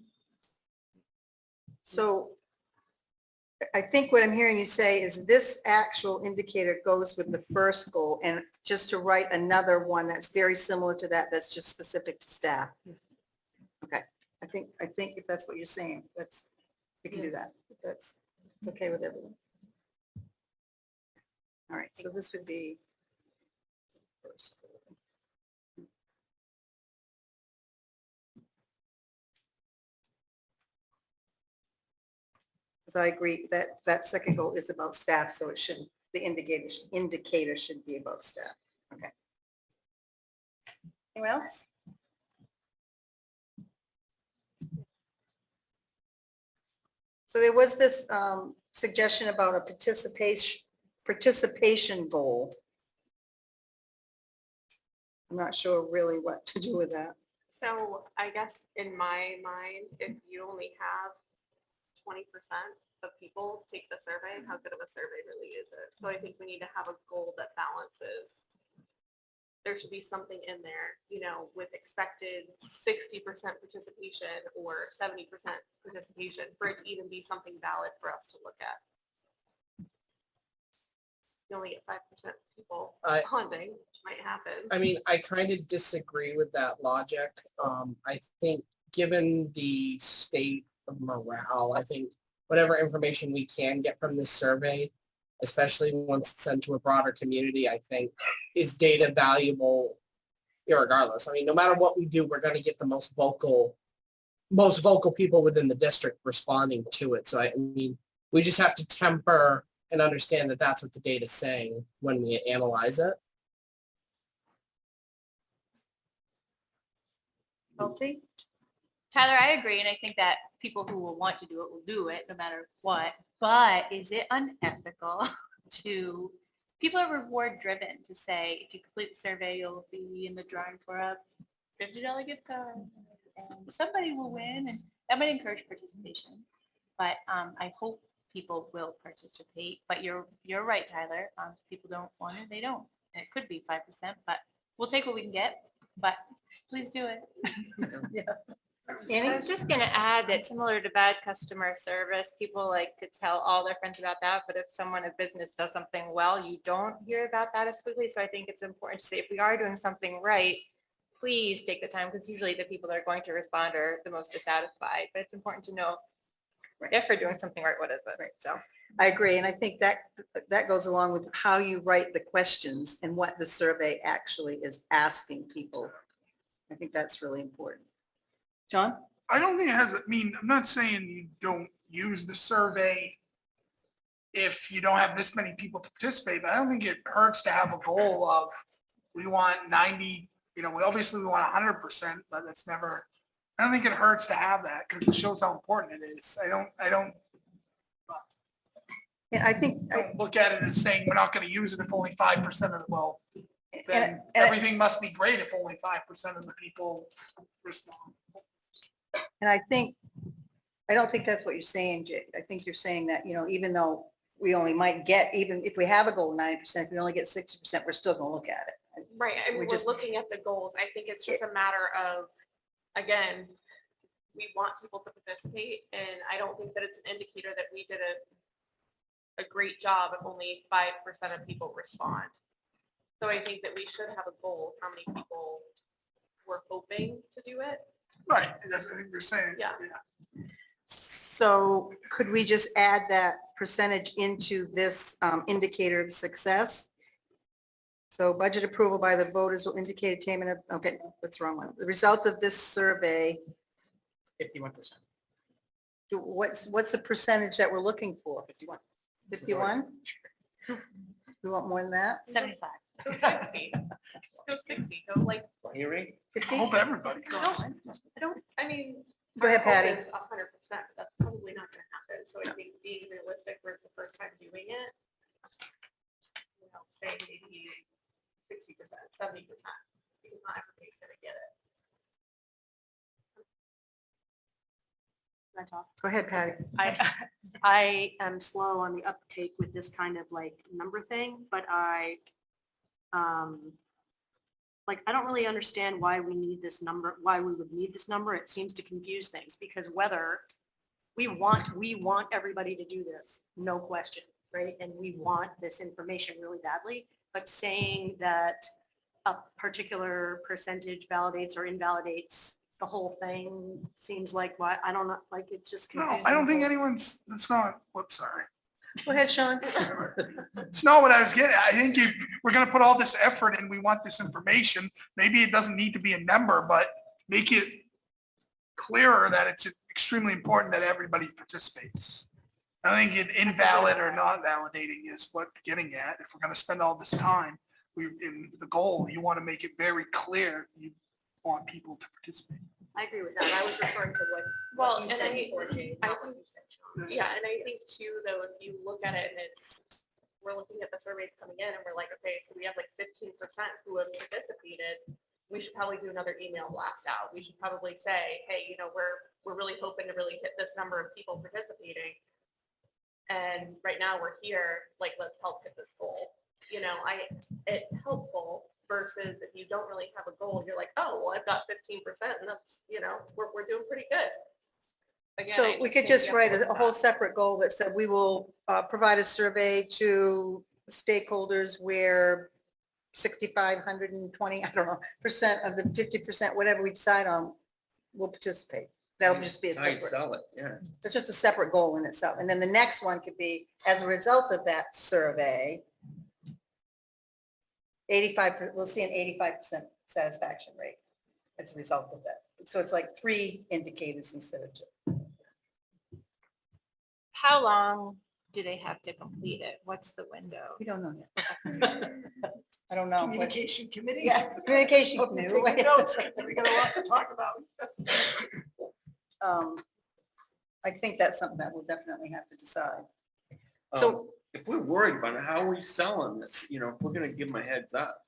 So I think what I'm hearing you say is this actual indicator goes with the first goal and just to write another one that's very similar to that, that's just specific to staff. Okay, I think if that's what you're saying, we can do that. If it's okay with everyone. All right, so this would be first. So I agree that that second goal is about staff, so it shouldn't, the indicator should be about staff. Okay. Anyone else? So there was this suggestion about a participation goal. I'm not sure really what to do with that. So I guess in my mind, if you only have 20% of people take the survey, how good of a survey really is it? So I think we need to have a goal that balances. There should be something in there, you know, with expected 60% participation or 70% participation for it to even be something valid for us to look at. You only get 5% people responding, which might happen. I mean, I kind of disagree with that logic. I think given the state of morale, I think whatever information we can get from this survey, especially once it's sent to a broader community, I think is data valuable irregardless. I mean, no matter what we do, we're going to get the most vocal people within the district responding to it. So I mean, we just have to temper and understand that that's what the data is saying when we analyze it. Healthy? Tyler, I agree, and I think that people who will want to do it will do it no matter what. But is it unethical to, people are reward driven to say, if you complete the survey, you'll be in the drawing for a $50 gift card and somebody will win, and that might encourage participation. But I hope people will participate. But you're right, Tyler. If people don't want it, they don't. And it could be 5%, but we'll take what we can get. But please do it. Yeah. I was just gonna add that similar to bad customer service, people like to tell all their friends about that, but if someone, a business does something well, you don't hear about that as quickly. So I think it's important to say if we are doing something right, please take the time, because usually the people that are going to respond are the most dissatisfied, but it's important to know if we're doing something right, what is it? So I agree, and I think that goes along with how you write the questions and what the survey actually is asking people. I think that's really important. John? I don't think it has, I'm not saying you don't use the survey if you don't have this many people to participate, but I don't think it hurts to have a goal of, we want 90, we obviously we want 100%, but that's never, I don't think it hurts to have that because it shows how important it is. I don't look at it as saying we're not going to use it if only 5% of then everything must be great if only 5% of the people respond. And I don't think that's what you're saying, Jake. I think you're saying that, even though we only might get, even if we have a goal of 90%, if we only get 60%, we're still going to look at it. Right, I mean, we're looking at the goals. I think it's just a matter of, again, we want people to participate, and I don't think that it's an indicator that we did a great job if only 5% of people respond. So I think that we should have a goal of how many people we're hoping to do it. Right, that's what I think we're saying. Yeah. So could we just add that percentage into this indicator of success? So budget approval by the voters will indicate attainment of, okay, that's the wrong one. The result of this survey, 51%. what's the percentage that we're looking for? 51. 51? We want more than that? 75. Go 60. Go 60. Go like. Hearing? I hope everybody goes. I mean. Go ahead, Patty. 100%. That's probably not going to happen. So I think being realistic for the first time doing it, say maybe 60%, 70%, because not everybody's going to get it. Go ahead, Patty. I am slow on the uptake with this kind of number thing, but I don't really understand why we need this number, why we would need this number. It seems to confuse things because whether we want everybody to do this, no question, right? And we want this information really badly, but saying that a particular percentage validates or invalidates the whole thing seems like what, I don't know, it's just confusing. No, I don't think that's not, whoops, sorry. Go ahead, Sean. It's not what I was getting at. I think if we're going to put all this effort and we want this information, maybe it doesn't need to be a number, but make it clearer that it's extremely important that everybody participates. I think invalid or not validating is what we're getting at. If we're going to spend all this time, in the goal, you want to make it very clear you want people to participate. I agree with that. I was referring to Well, what you and said before, Jane, not what you said, Sean. Yeah, and I think too, though, if you look at it and we're looking at the surveys coming in and we're like, okay, so we have 15% who have participated. We should probably do another email blast out. We should probably say, hey, we're really hoping to really hit this number of people participating. And right now we're here, let's help hit this goal. It's helpful versus if you don't really have a goal, you're like, oh, well, I've got 15% and that's, we're doing pretty good. Again, So we could just write a whole separate goal that said we will provide a survey to stakeholders where 6,520, I don't know, percent of the 50%, whatever we decide on, will participate. That'll just be a How you separate. sell it, yeah. It's just a separate goal in itself. And then the next one could be, as a result of that survey, 85, we'll see an 85% satisfaction rate as a result of that. So it's like 3 indicators instead of 2. how long do they have to complete it? What's the window? We don't know yet. I don't know. Communication committee? Yeah, communication Hope you're committee. taking notes, 'cause we got a lot to talk about. I think that's something that we'll definitely have to decide. So If we're worried about it, how are we selling this? If we're gonna give them a heads up,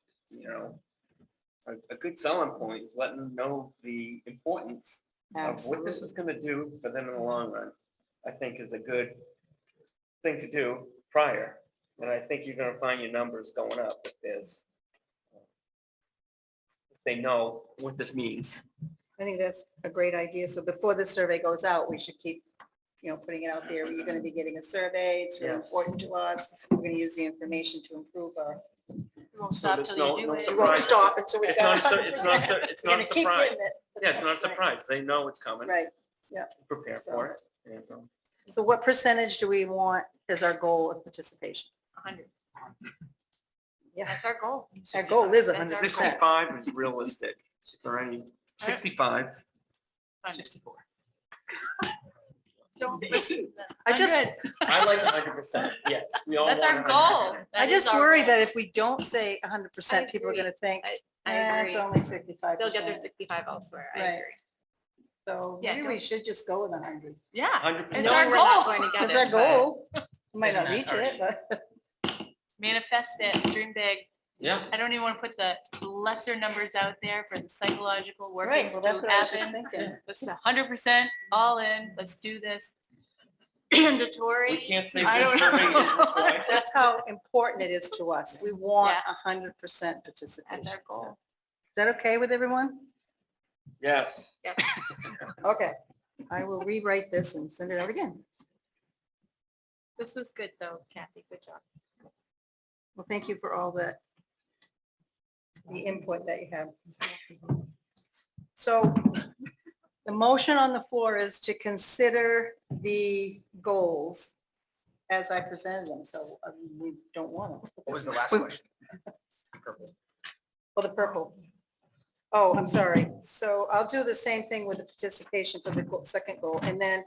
a good selling point is letting them know the importance of what this is gonna do for them in the long run. I think is a good thing to do prior. And I think you're gonna find your numbers going up if they know what this means. I think that's a great idea. So before the survey goes out, we should keep, putting it out there. You're going to be getting a survey. It's really Yes. important to us. We're going to use the information to improve our. We won't So stop there's till you no do it. We won't surprise. stop until we. It's not, it's not, it's We're not gonna a keep surprise. getting it. Yeah, it's not a surprise. They know it's coming. Right. Prepare So- for it. And, So what percentage do we want as our goal of participation? 100. Yeah. That's our goal. Our goal is That's our 100%. 65 is realistic. Is there any, 65? 64. I just, I like 100%. Yes. We all That's want our 100%. goal. I That is just our worry goal. that if we don't say 100%, I people are going to think, I it's agree. only 65%. They'll get their 65 elsewhere. I Right. agree. So Yeah, maybe we should just go with 100. Yeah. 100%. It's Knowing our we're goal. not going to get It's our goal. We might Isn't not that reach it, but. Manifest it, dream big. Yeah. I don't even want to put the lesser numbers out there for the psychological Right, workings well, to that's what I was just happen. thinking. Let's 100% all in. Let's do this. Mandatory. We can't say I this don't survey know. is required. That's how important it is to us. We want Yeah. 100% participation. That's our goal. Is that okay with everyone? Yes. Okay. I will rewrite this and send it out again. This was good though, Kathy. Good job. Well, thank you for all the input that you have. So the motion on the floor is to consider the goals as I presented them. So we don't want them. What was the last We- question? Oh, the purple. Oh, I'm sorry. So I'll do the same thing with the participation for the second goal. And then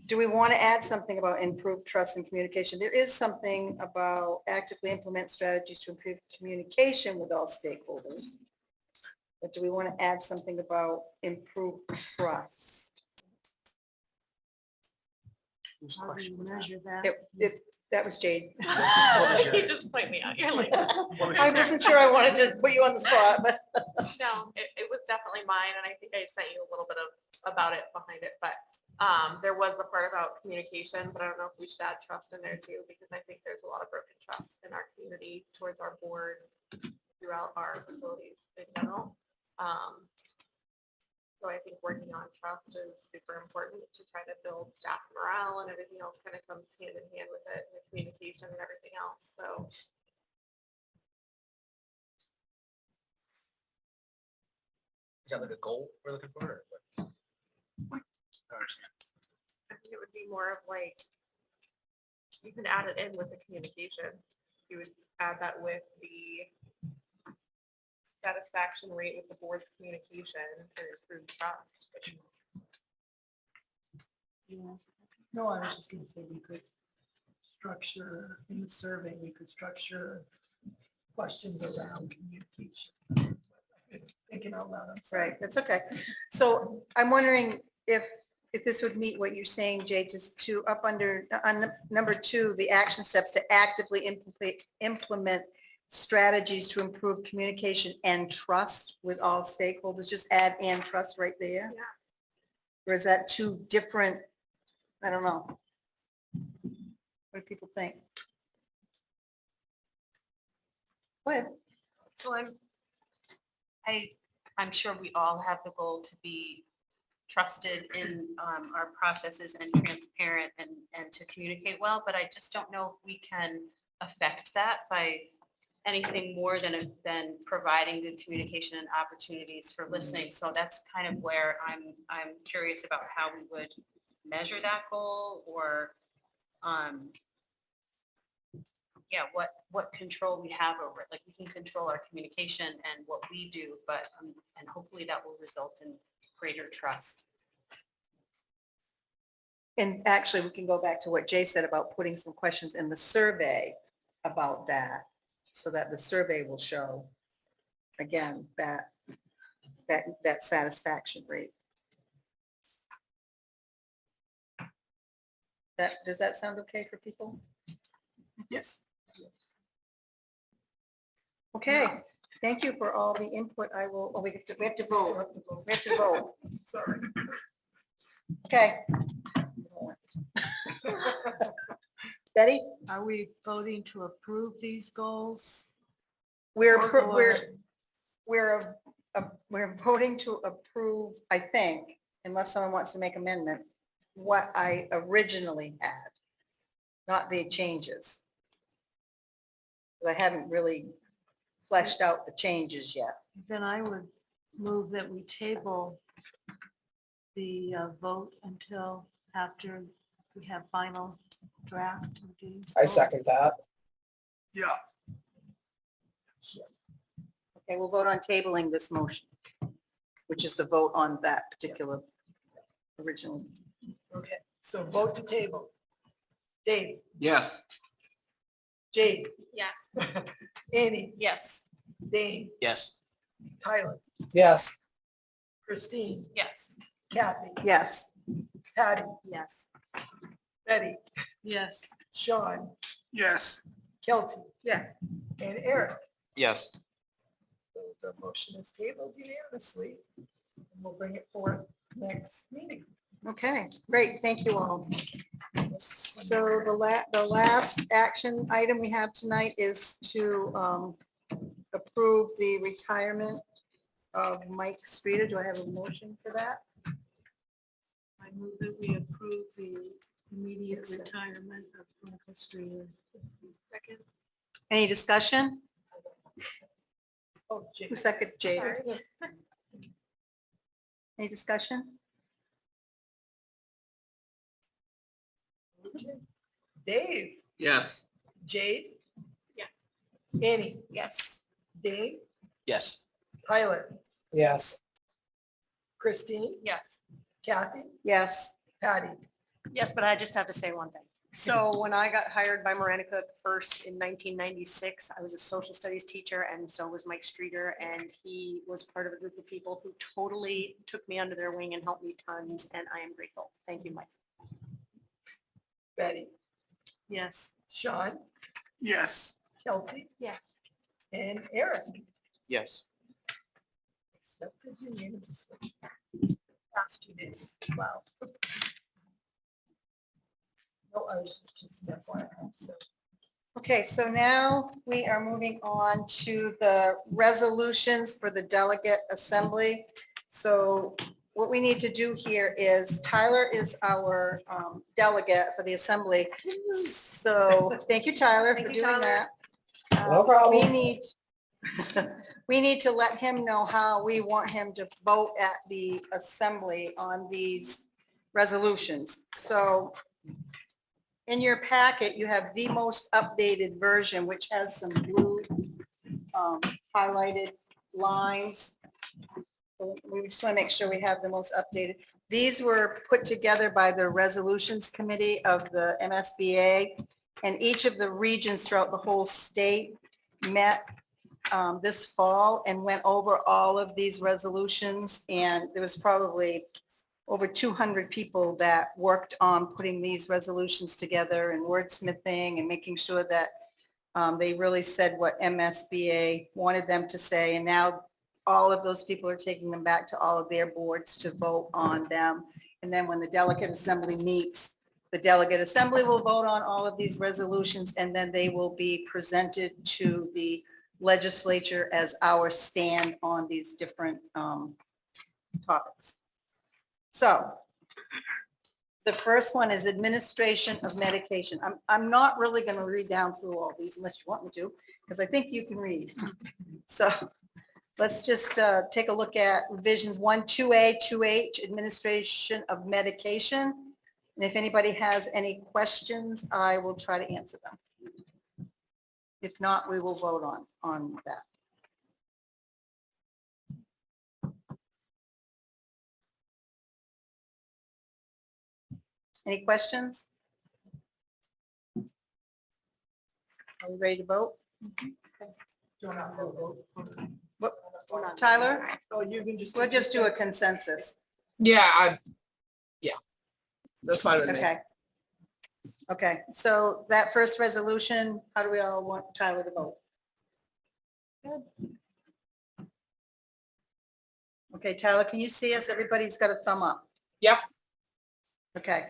do we want to add something about improved trust and communication? There is something about actively implement strategies to improve communication with all stakeholders. But do we want to add something about improved trust? Whose question was that? That was Jade. was You your- just point me out. You're like, What was I your- wasn't sure I wanted to put you on the spot, but. No, it was definitely mine, and I think I sent you a little bit of about it behind it, but there was the part about communication, but I don't know if we should add trust in there too, because I think there's a lot of broken trust in our community towards our board throughout our facilities in general. So I think working on trust is super important to try to build staff morale, and everything else kind of comes hand in hand with it, the communication and everything else, so. Is that like a goal we're looking for? or what? I don't understand. I think it would be more of like, you can add it in with the communication. You would add that with the satisfaction rate with the board's communication and improved trust. No, I was just gonna say we could structure, in the survey, we could structure questions around communication. Thinking out loud, I'm sorry. Right, that's okay. So I'm wondering if this would meet what you're saying, Jay, just to up under, on number 2, the action steps to actively implement strategies to improve communication and trust with all stakeholders. Just add and trust right there. Yeah. Or is that two different? I don't know. What do people think? Go ahead. So I'm sure we all have the goal to be trusted in our processes and transparent and to communicate well, but I just don't know if we can affect that by anything more than providing good communication and opportunities for listening. So that's kind of where I'm curious about how we would measure that goal, or what control we have over it. Like, we can control our communication and what we do, but and hopefully that will result in greater trust. And actually, we can go back to what Jay said about putting some questions in the survey about that, so that the survey will show, again, that satisfaction rate. Does that sound okay for people? Yes. Okay, thank you for all the input. I will, we have to vote. We have to vote. Sorry. Okay. Betty? Are we voting to approve these goals? We're, Or- we're we're voting to approve, I think, unless someone wants to make amendment, what I originally had, not the changes. I haven't really fleshed out the changes yet. Then I would move that we table the vote until after we have final draft. of these I votes. second that. Yeah, Okay, we'll vote on tabling this motion, which is the vote on that particular original. Okay, so vote to table. Dave, Yes. Jade, Yeah. Annie, Yes. Dane, Yes. Tyler, Yes. Christine, Yes. Kathy, Yes, Patty, Yes. Betty, Yes. Sean, yes, Kelsey, yeah, and Eric. Yes. So the motion is tabled unanimously. And we'll bring it forth next meeting. okay, great, thank you all. So the last action item we have tonight is to approve the retirement of Mike Streeter. Do I have a motion for that? I move that we approve the immediate retirement of Michael Streeter. Second. Any discussion? Oh, Jade. Who second, Jade? Any discussion? Okay. Dave, Yes. Jade. Yeah. Annie, Yes. Dave, Yes. Tyler, Yes. Christine, Yes. Kathy, Yes. Patty. Yes, but I just have to say one thing. So when I got hired by Moranica first in 1996, I was a social studies teacher and so was Mike Streeter. And he was part of a group of people who totally took me under their wing and helped me tons. And I am grateful. Thank you, Mike. Betty, Yes. Sean, yes. Kelsey, Yes. and Eric. Yes. Accepted unanimously. Last 2 days. Wow. No, I was just FYI, so. Okay, so now we are moving on to the resolutions for the delegate assembly. So what we need to do here is Tyler is our delegate for the assembly. So thank you, Tyler, for Thank you, doing Tyler. that. No problem. We need, we need to let him know how we want him to vote at the assembly on these resolutions. So in your packet, you have the most updated version, which has some blue highlighted lines. So we just want to make sure we have the most updated. These were put together by the resolutions committee of the MSBA, and each of the regions throughout the whole state met this fall and went over all of these resolutions. And there was probably over 200 people that worked on putting these resolutions together and wordsmithing and making sure that they really said what MSBA wanted them to say. And now all of those people are taking them back to all of their boards to vote on them. And then when the delegate assembly meets, the delegate assembly will vote on all of these resolutions, and then they will be presented to the legislature as our stand on these different topics. So the first one is administration of medication. I'm not really going to read down through all these unless you want me to, because I think you can read. So let's just take a look at revisions 1, 2A, 2H, administration of medication. And if anybody has any questions, I will try to answer them. If not, we will vote on that. Any questions? Are we ready to vote? What, Tyler? Oh, you can just. We'll just do a consensus. Yeah, that's fine with me. Okay. Okay, so that first resolution, how do we all want Tyler to vote? Okay, Tyler, can you see us? Everybody's got a thumb up. Yep. Okay,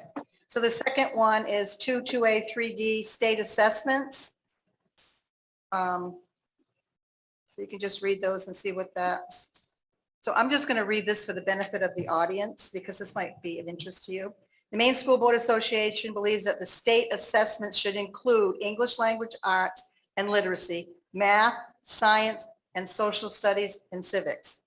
so the second one is 2A, 3D state assessments. So you can just read those and see what that So I'm just going to read this for the benefit of the audience because this might be of interest to you. The Maine School Board Association believes that the state assessments should include English language arts and literacy, math, science, and social studies and civics.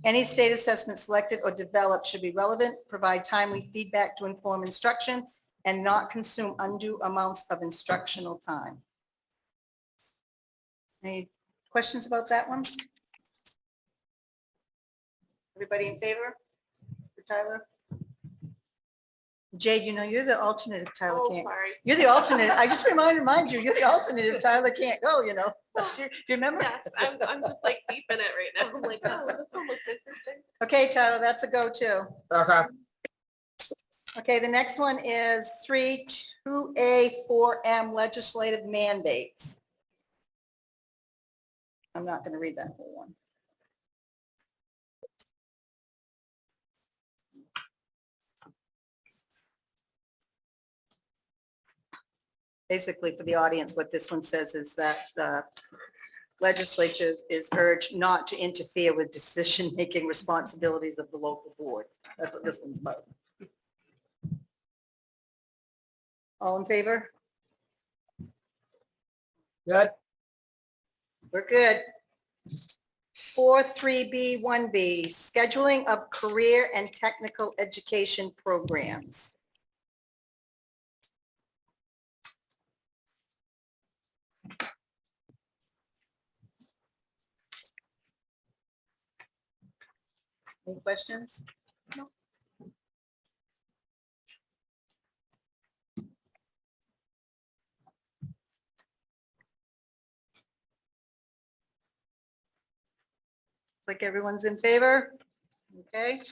Any state assessment selected or developed should be relevant, provide timely feedback to inform instruction, and not consume undue amounts of instructional time. Any questions about that one? Everybody in favor? For Tyler? Jade, you know, you're the alternate if Tyler Oh, can't. sorry. You're the alternate. I just mind you, you're the alternate if Tyler can't go, you know. Do you remember? Yes, I'm just like deep in it right now. I'm like, oh, this one looks interesting. Okay, Tyler, that's a go too. Okay. Okay, the next one is 3(2)(a)(4)(m) legislative mandates. I'm not going to read that whole one. Basically, for the audience, what this one says is that the legislature is urged not to interfere with decision-making responsibilities of the local board. That's what this one's about. All in favor? Good. We're good. 4(3)(b)(1)(b), scheduling of career and technical education programs. Any questions? No. Like everyone's in favor? Okay.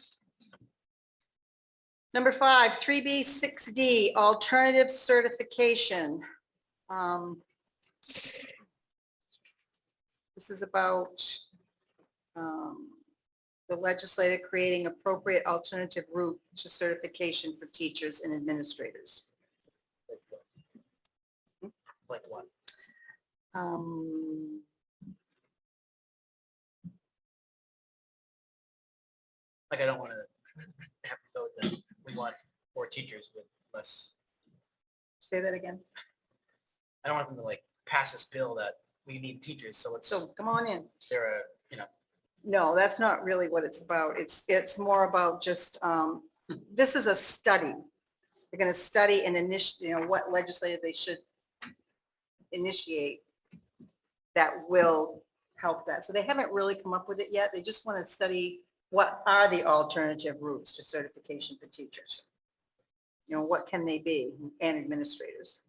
Number 5, 3(b)(6)(d), alternative certification. This is about the legislature creating appropriate alternative route to certification for teachers and administrators. Like what? Like, I don't want to have to go with the, we want more teachers with less, Say that again. I don't want them to like pass this bill that we need teachers, so it's, So come on in. they're a, you know, No, that's not really what it's about. It's more about just, this is a study. They're going to study and initiate, what legislative they should initiate that will help that. So they haven't really come up with it yet. They just want to study what are the alternative routes to certification for teachers. What can they be, and administrators.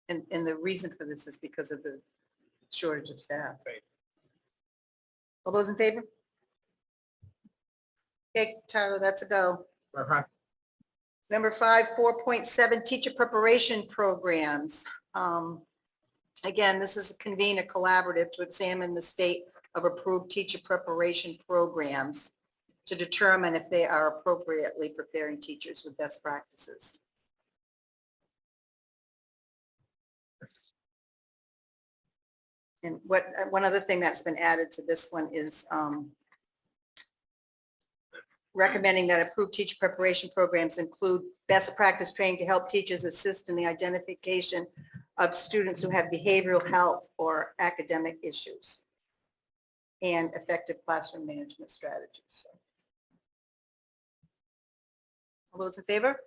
And the reason for this is because of the shortage of staff. Right. All those in favor? Okay, Tyler, that's a go. Okay. Number 5, 4.7, teacher preparation programs. Again, this is convene a collaborative to examine the state of approved teacher preparation programs to determine if they are appropriately preparing teachers with best practices. And one other thing that's been added to this one is recommending that approved teacher preparation programs include best practice training to help teachers assist in the identification of students who have behavioral health or academic issues and effective classroom management strategies. So, all those in favor?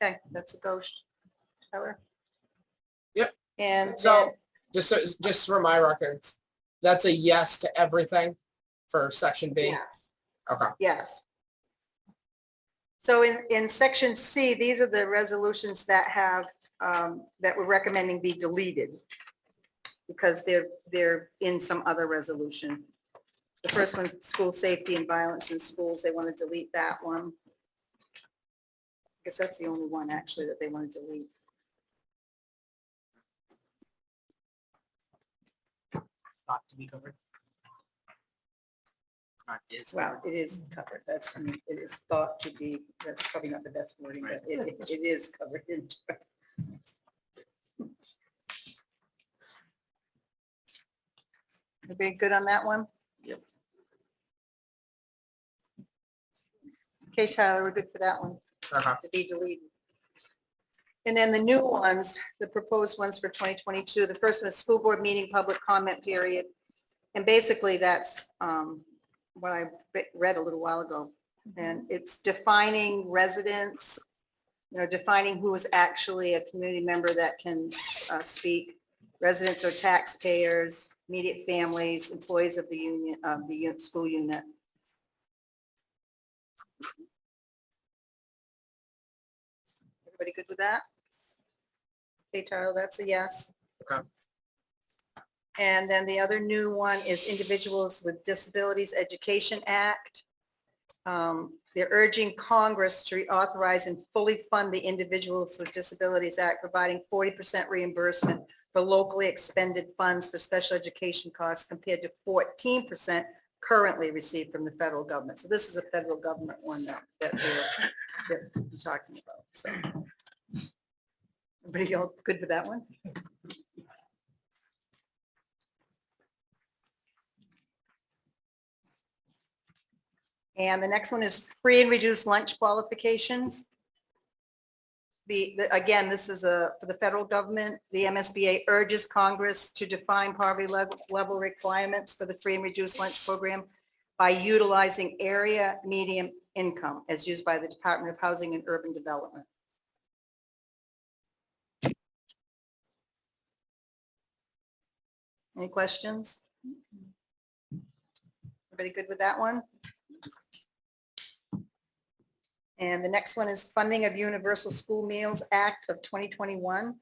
Okay, that's a go. Tyler? Yep. And So just for my records, that's a yes to everything for section B? Yes. Okay. Yes. So in section C, these are the resolutions that have, that we're recommending be deleted because they're in some other resolution. The first one's school safety and violence in schools. They want to delete that one. I guess that's the only one actually that they want to delete. not to be covered. Not is. Well, it is covered. It is thought to be, that's probably not the best wording, but it is covered in. Everybody good on that one? Yep. Okay, Tyler, we're good for that one. Uh-huh. To be deleted. And then the new ones, the proposed ones for 2022, the first one is school board meeting public comment period. And basically that's what I read a little while ago. And it's defining residents, defining who is actually a community member that can speak. Residents or taxpayers, immediate families, employees of the union, of the school unit. Everybody good with that? Okay, Tyler, that's a yes. Okay. And then the other new one is Individuals with Disabilities Education Act. They're urging Congress to reauthorize and fully fund the Individuals with Disabilities Act, providing 40% reimbursement for locally expended funds for special education costs compared to 14% currently received from the federal government. So this is a federal government one that we're talking about. So everybody all good with that one? And the next one is free and reduced lunch qualifications. Again, this is for the federal government. The MSBA urges Congress to define poverty level requirements for the free and reduced lunch program by utilizing area median income as used by the Department of Housing and Urban Development. Any questions? Everybody good with that one? And the next one is Funding of Universal School Meals Act of 2021.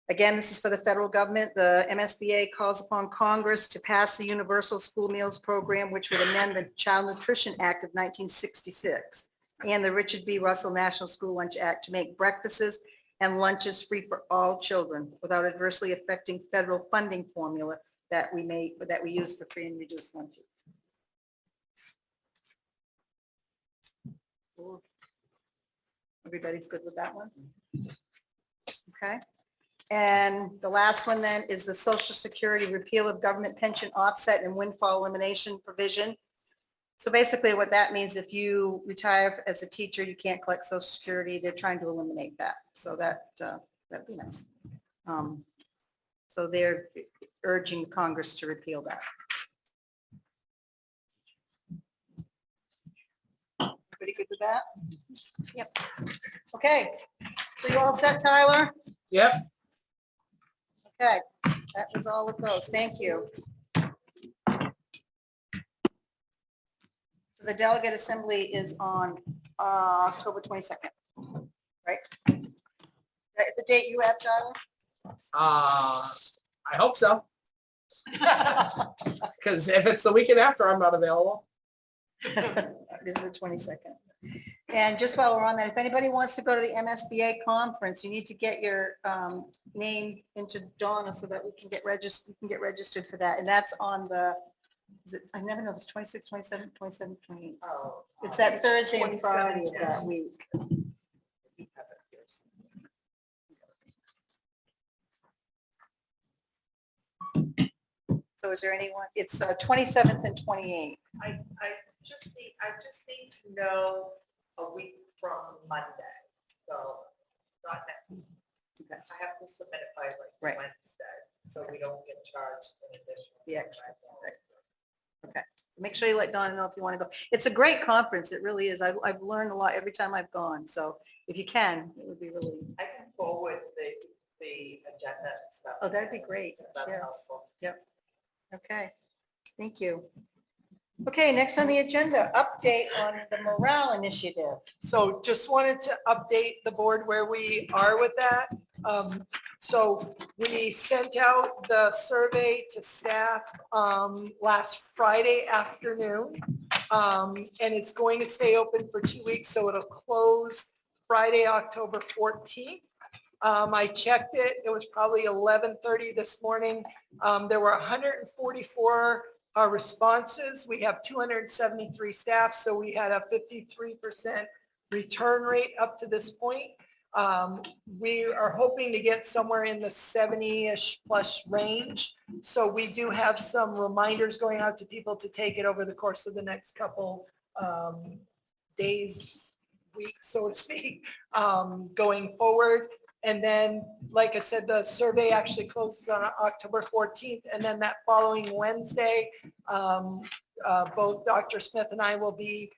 Again, this is for the federal government. The MSBA calls upon Congress to pass the Universal School Meals Program, which would amend the Child Nutrition Act of 1966 and the Richard B. Russell National School Lunch Act to make breakfasts and lunches free for all children without adversely affecting federal funding formula that we use for free and reduced lunches. Everybody's good with that one? Okay. And the last one then is the Social Security repeal of government pension offset and windfall elimination provision. So basically what that means, if you retire as a teacher, you can't collect Social Security. They're trying to eliminate that. So that'd be nice. So they're urging Congress to repeal that. Everybody good with that? Yep. Okay. So you all set, Tyler? Yep. Okay, that was all of those. Thank you. So the delegate assembly is on October 22nd, right? The date you have, Tyler? I hope so. Because if it's the weekend after, I'm not available. This is the 22nd. And just while we're on that, if anybody wants to go to the MSBA conference, you need to get your name into Donna so that we can get registered. You can get registered for that. And that's on the, I never know, it's 26, 27, 27, 28. Oh, it's that Thursday and Friday of that week. So is there anyone, it's 27th and 28th. I just need to know a week from Monday, so not next week. Okay. I have to submit it by Right. Wednesday, so we don't get charged an additional. The extra, right. Okay, make sure you let Donna know if you want to go. It's a great conference, it really is. I've learned a lot every time I've gone, so if you can, it would be really. I can forward the agenda and stuff. Oh, that'd be great. If that's Yes. helpful. Yep. Okay, thank you. Okay, next on the agenda, update on the morale initiative. So just wanted to update the board where we are with that. So we sent out the survey to staff last Friday afternoon. And it's going to stay open for 2 weeks, so it'll close Friday, October 14th. I checked it. It was probably 11:30 this morning. There were 144 responses. We have 273 staff, so we had a 53% return rate up to this point. We are hoping to get somewhere in the 70-ish plus range. So we do have some reminders going out to people to take it over the course of the next couple days, weeks, so to speak, going forward. And then, like I said, the survey actually closes on October 14th. And then that following Wednesday, both Dr. Smith and I will be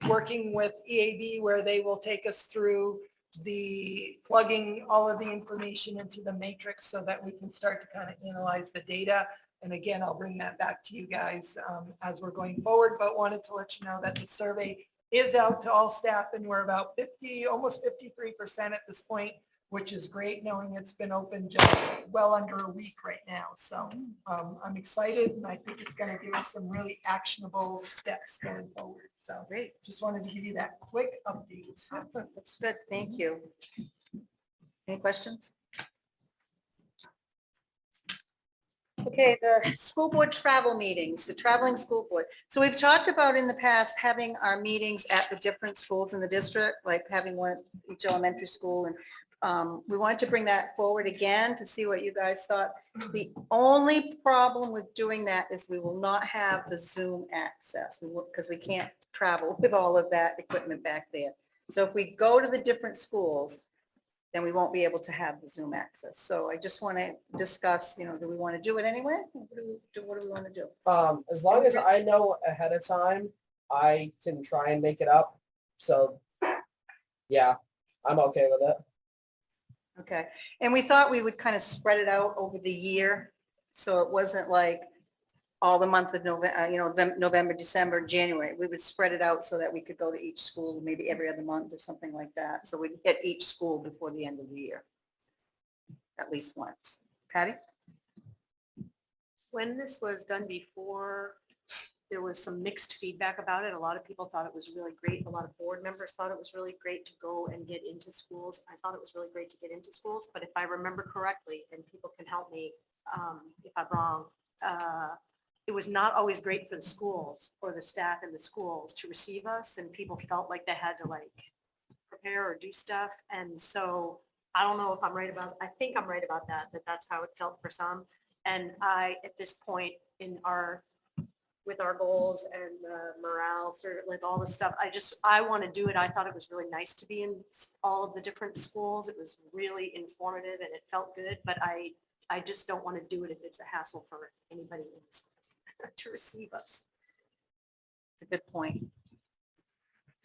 working with EAB, where they will take us through the plugging all of the information into the matrix so that we can start to kind of analyze the data. And again, I'll bring that back to you guys as we're going forward, but wanted to let you know that the survey is out to all staff, and we're about 50, almost 53% at this point, which is great, knowing it's been open just well under a week right now. So I'm excited, and I think it's going to give us some really actionable steps going forward. So great. Just wanted to give you that quick update. That's good. Thank you. Any questions? Okay, the school board travel meetings, the traveling school board. So we've talked about in the past having our meetings at the different schools in the district, like having one at each elementary school. And we wanted to bring that forward again to see what you guys thought. The only problem with doing that is we will not have the Zoom access because we can't travel with all of that equipment back there. So if we go to the different schools, then we won't be able to have the Zoom access. So I just want to discuss, do we want to do it anyway? What do we want to do? As long as I know ahead of time, I can try and make it up. So yeah, I'm okay with it. Okay. And we thought we would kind of spread it out over the year. So it wasn't like all the month of November, November, December, January. We would spread it out so that we could go to each school maybe every other month or something like that. So we'd hit each school before the end of the year, at least once. Patty? When this was done before, there was some mixed feedback about it. A lot of people thought it was really great. A lot of board members thought it was really great to go and get into schools. I thought it was really great to get into schools, but if I remember correctly, and people can help me if I'm wrong, it was not always great for the schools or the staff in the schools to receive us, and people felt like they had to prepare or do stuff. And so I don't know if I'm right about, I think I'm right about that that's how it felt for some. And at this point with our goals and morale, sort of like all this stuff, I want to do it. I thought it was really nice to be in all of the different schools. It was really informative and it felt good, but I just don't want to do it if it's a hassle for anybody in the schools to receive us. It's a good point.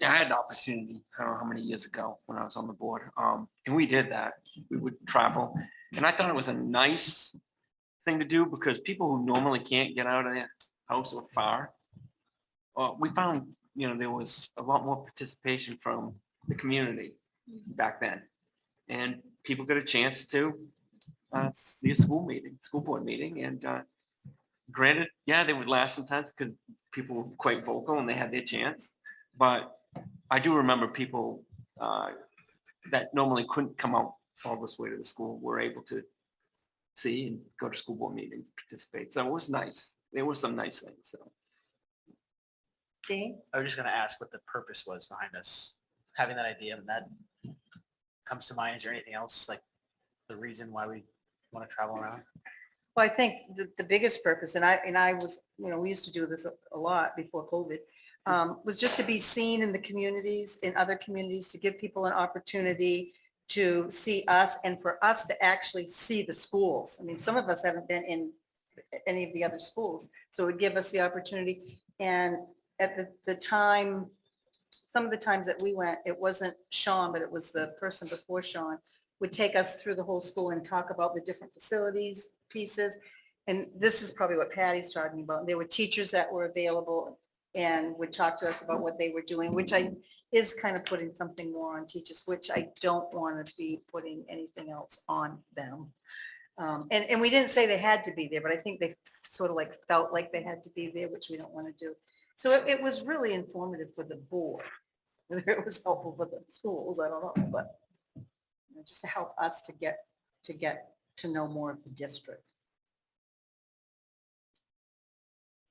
Yeah, I had the opportunity, I don't know how many years ago when I was on the board, and we did that. We would travel, and I thought it was a nice thing to do because people who normally can't get out of their house or far, we found, there was a lot more participation from the community back then, and people got a chance to see a school board meeting, and granted, yeah, they would last sometimes because people were quite vocal and they had their chance. But I do remember people that normally couldn't come out all this way to the school were able to see and go to school board meetings, participate. So it was nice. There were some nice things. So. Dean? I was just going to ask what the purpose was behind us having that idea, and that comes to mind. Is there anything else, like the reason why we want to travel around? Well, I think the biggest purpose, and I was, we used to do this a lot before COVID, was just to be seen in the communities, in other communities, to give people an opportunity to see us and for us to actually see the schools. I mean, some of us haven't been in any of the other schools, so it would give us the opportunity. And at the time, some of the times that we went, it wasn't Sean, but it was the person before Sean, would take us through the whole school and talk about the different facilities, pieces. And this is probably what Patty's talking about. There were teachers that were available and would talk to us about what they were doing, which is kind of putting something more on teachers, which I don't want to be putting anything else on them. And we didn't say they had to be there, but I think they sort of felt like they had to be there, which we don't want to do. So it was really informative for the board. Whether it was helpful for the schools, I don't know, but just to help us to get to know more of the district.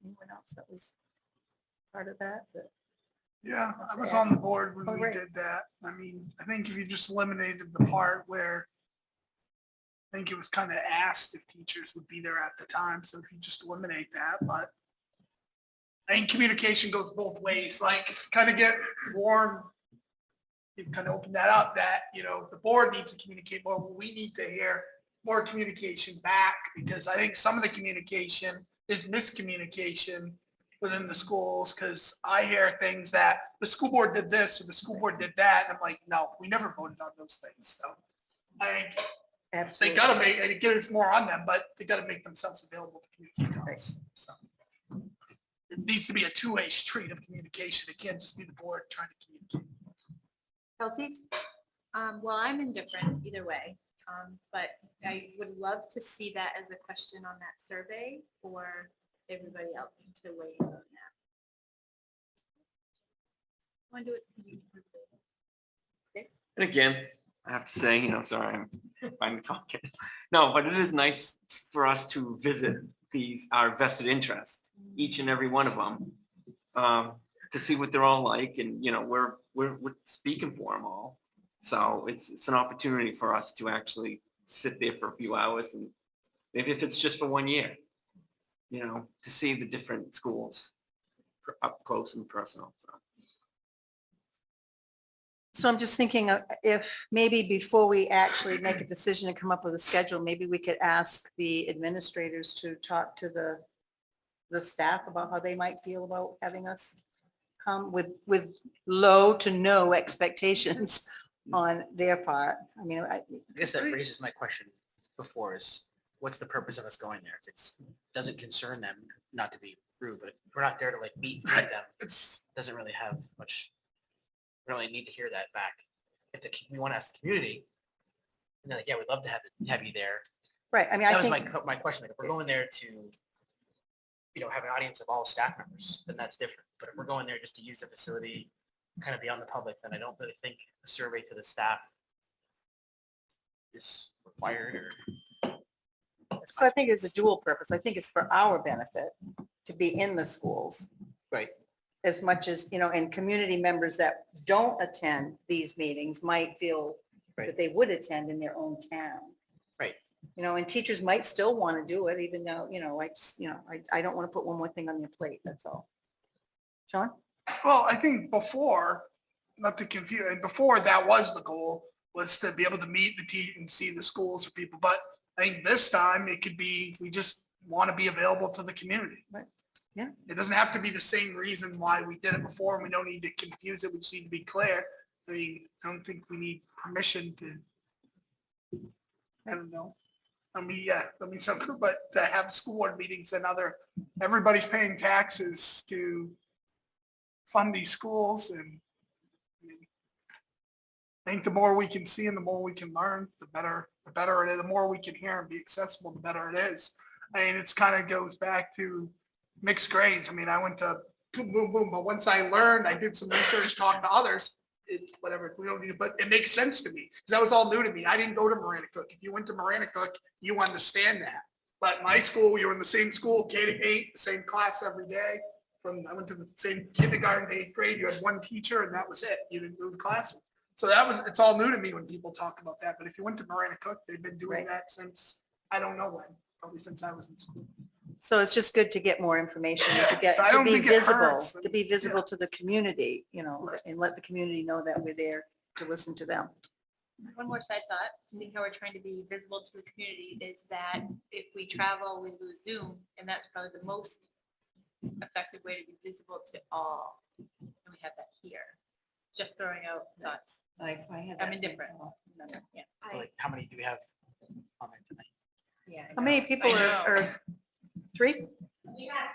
Anyone else that was part of that? Yeah, I Let's was add on the some- board when Oh, we great. did that. I mean, I think if you just eliminated the part where I think it was kind of asked if teachers would be there at the time, so if you just eliminate that, but I think communication goes both ways, like kind of get warned. You kind of open that up that, the board needs to communicate more. We need to hear more communication back because I think some of the communication is miscommunication within the schools because I hear things that the school board did this or the school board did that. And I'm like, no, we never voted on those things. So I think they Absolutely. gotta make, and again, it's more on them, but they gotta make themselves available to communicate on this. So it needs to be a two-way street of communication. It can't just be the board trying to communicate. Kelsey? Well, I'm indifferent either way, but I would love to see that as a question on that survey for everybody else to weigh in on that. Want to do it? And again, I have to say, sorry, I'm finally talking. No, but it is nice for us to visit our vested interests, each and every one of them, to see what they're all like. And, we're speaking for them all. So it's an opportunity for us to actually sit there for a few hours and maybe if it's just for 1 year, to see the different schools up close and personal. So I'm just thinking if maybe before we actually make a decision and come up with a schedule, maybe we could ask the administrators to talk to the staff about how they might feel about having us come with low to no expectations on their part. I mean, I guess that raises my question before is, what's the purpose of us going there? If it doesn't concern them, not to be rude, but if we're not there to like meet and greet them, it doesn't really have much, we don't really need to hear that back. If we want to ask the community, and they're like, yeah, we'd love to have you there. right. I mean, That I was think, my question. Like, if we're going there to, have an audience of all staff members, then that's different. But if we're going there just to use the facility, kind of be on the public, then I don't really think a survey to the staff is required or. so I think it's a dual purpose. I think it's for our benefit to be in the schools. Right. As much as, and community members that don't attend these meetings might feel that they would attend in their own town. Right. And teachers might still want to do it, even though, I don't want to put one more thing on your plate, that's all. Sean? Well, I think before, not to confuse, before that was the goal, was to be able to meet the team and see the schools or people. But I think this time it could be, we just want to be available to the community. Right. Yeah. It doesn't have to be the same reason why we did it before. And we don't need to confuse it. We just need to be clear. I mean, I don't think we need permission to, I don't know. But to have school board meetings and everybody's paying taxes to fund these schools, and I think the more we can see and the more we can learn, the better it is. The more we can hear and be accessible, the better it is. I mean, it's kind of goes back to mixed grades. I mean, I went to boom, boom, boom, but once I learned, I did some research, talked to others, whatever, we don't need it, but it makes sense to me because that was all new to me. I didn't go to Marana Cook. If you went to Marana Cook, you understand that. But my school, we were in the same school, K to 8, the same class every day. I went to the same kindergarten to 8th grade. You had one teacher and that was it. You didn't move classroom. So it's all new to me when people talk about that. But if you went to Marana Cook, they've been doing that since, I don't know when, probably since I was in school. So it's just good to get more information, to So I don't be think it visible, hurts. to the community, and let the community know that we're there to listen to them. One more side thought, seeing how we're trying to be visible to the community, is that if we travel, we lose Zoom, and that's probably the most effective way to be visible to all. And we have that here. Just throwing out thoughts. I'm indifferent. Yeah. Like, how many do we have on there tonight? Yeah. How many people are 3? We have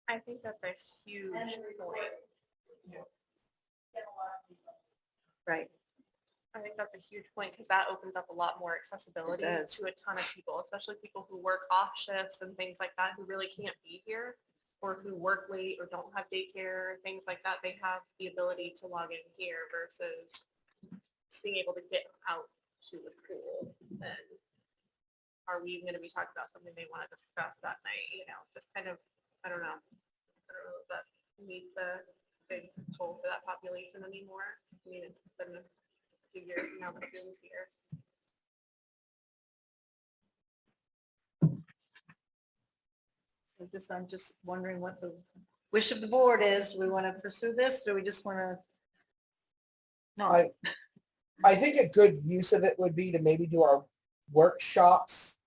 I think that's a huge point. Right. I think that's a huge point because that opens up a lot more accessibility does. to a ton of people, especially people who work off shifts and things like that, who really can't be here, or who work late or don't have daycare, things like that. They have the ability to log in here versus being able to get out to the school, then are we going to be talking about something they want to discuss that night? You know, just kind of, I don't know. I don't know if that needs a big toll for that population anymore. I mean, it's been a few years now, but Zoom's here. I'm just wondering what the wish of the board is. Do we want to pursue this? Do we just want to? No. I think a good use of it would be to maybe do our workshops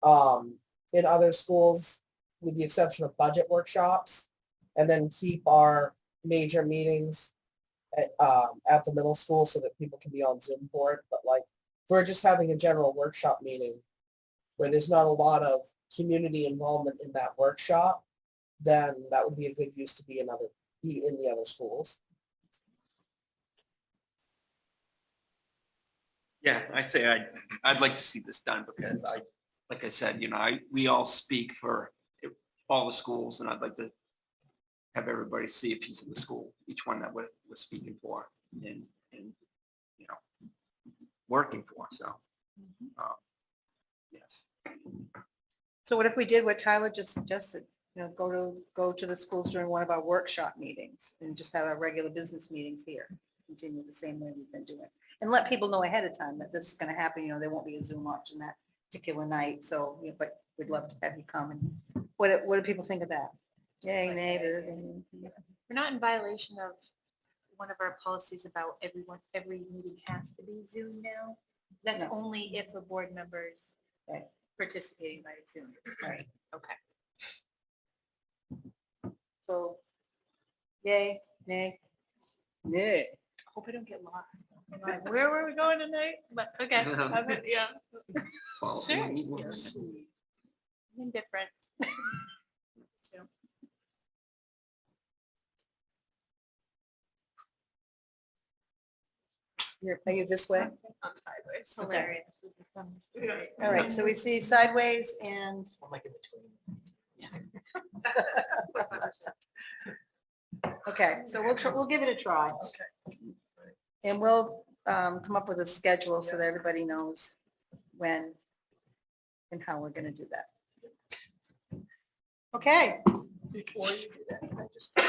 in other schools, with the exception of budget workshops, and then keep our major meetings at the middle school so that people can be on Zoom for it. But like, if we're just having a general workshop meeting where there's not a lot of community involvement in that workshop, then that would be a good use to be in the other schools. Yeah, I say I'd like to see this done because like I said, you know, we all speak for all the schools, and I'd like to have everybody see a piece of the school, each one that we're speaking for and you know, working for. So, yes. So what if we did what Tyler just suggested? You know, go to the schools during one of our workshop meetings and just have our regular business meetings here. Continue the same way we've been doing. And let people know ahead of time that this is going to happen. You know, there won't be a Zoom option that particular night. So, you know, but we'd love to have you come. And what do people think of that? Yay, nay. We're not in violation of one of our policies about every meeting has to be Zoom now. That's No. only if a board member's participating by Zoom. Right. Okay. So, yay, nay, nay. Hope I don't get lost. I'm like, where were we going tonight? But okay, yeah. Sure. Indifferent. Are you this way? I'm sideways. Okay. Hilarious. All right, so we see sideways and. I'm like in between. Okay, so we'll give it a try. Okay. And we'll come up with a schedule so that everybody knows when and how we're going to do that. Okay. Before you do that, can I just take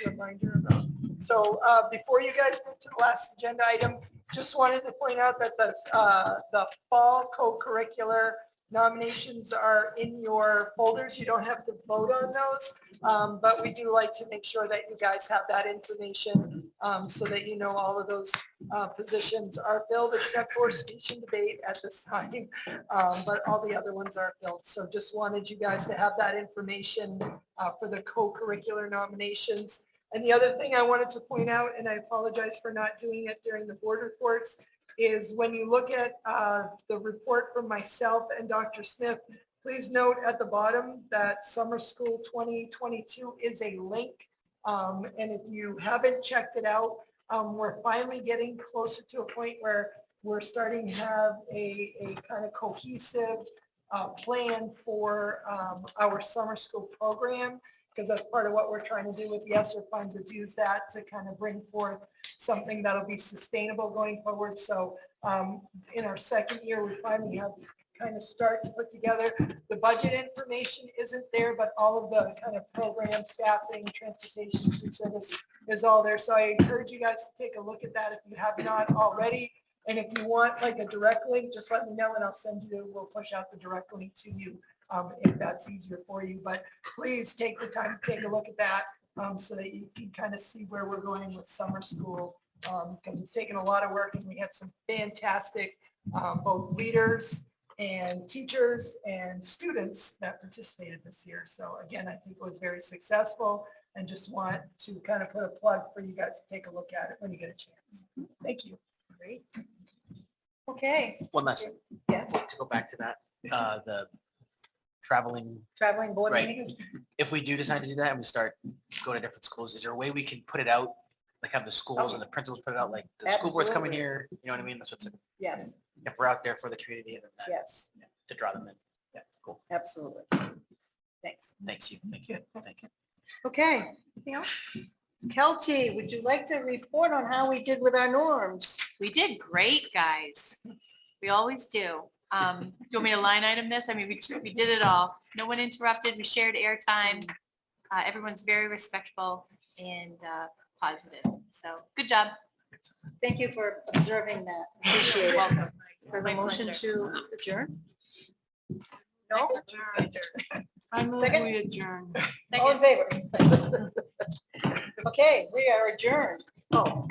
a reminder about, so before you guys move to the last agenda item, just wanted to point out that the fall co-curricular nominations are in your folders. You don't have to vote on those, but we do like to make sure that you guys have that information so that you know all of those positions are filled except for speech and debate at this time, but all the other ones are filled. So just wanted you guys to have that information for the co-curricular nominations. And the other thing I wanted to point out, and I apologize for not doing it during the board reports, is when you look at the report from myself and Dr. Smith, please note at the bottom that Summer School 2022 is a link. And if you haven't checked it out, we're finally getting closer to a point where we're starting to have a kind of cohesive plan for our summer school program, because that's part of what we're trying to do with the ESSER funds, is use that to kind of bring forth something that'll be sustainable going forward. So in our second year, we finally have kind of start to put together. The budget information isn't there, but all of the kind of program staffing, transportation, food service is all there. So I encourage you guys to take a look at that if you have not already. And if you want like a direct link, just let me know and I'll send you, we'll push out the direct link to you if that's easier for you. But please take the time to take a look at that so that you can kind of see where we're going with summer school, because it's taken a lot of work and we had some fantastic both leaders and teachers and students that participated this year. So again, I think it was very successful and just want to kind of put a plug for you guys to take a look at it when you get a chance. Thank you. Great. Okay. One last thing. Yeah. To go back to that, the traveling board Right. meetings. If we do decide to do that and we start going to different schools, is there a way we can put it out, like have the schools and the principals put it out, like the school board's coming Absolutely. here, you know what I mean? That's what's, Yes, if we're out there for the community and then that, yes, to draw them in. Yeah, cool. absolutely. Thanks. Thank you. Thank you. Thank you. Okay. Anything else? Kelty, would you like to report on how we did with our norms? We did great, guys. We always do. Do you want me to line item this? I mean, we did it all. No one interrupted. We shared airtime. Everyone's very respectful and positive. So good job. Thank you for observing that. Appreciate it. Welcome. For the My motion pleasure. to adjourn? No? I move Second? we adjourn. All in favor? Okay, we are adjourned. Oh.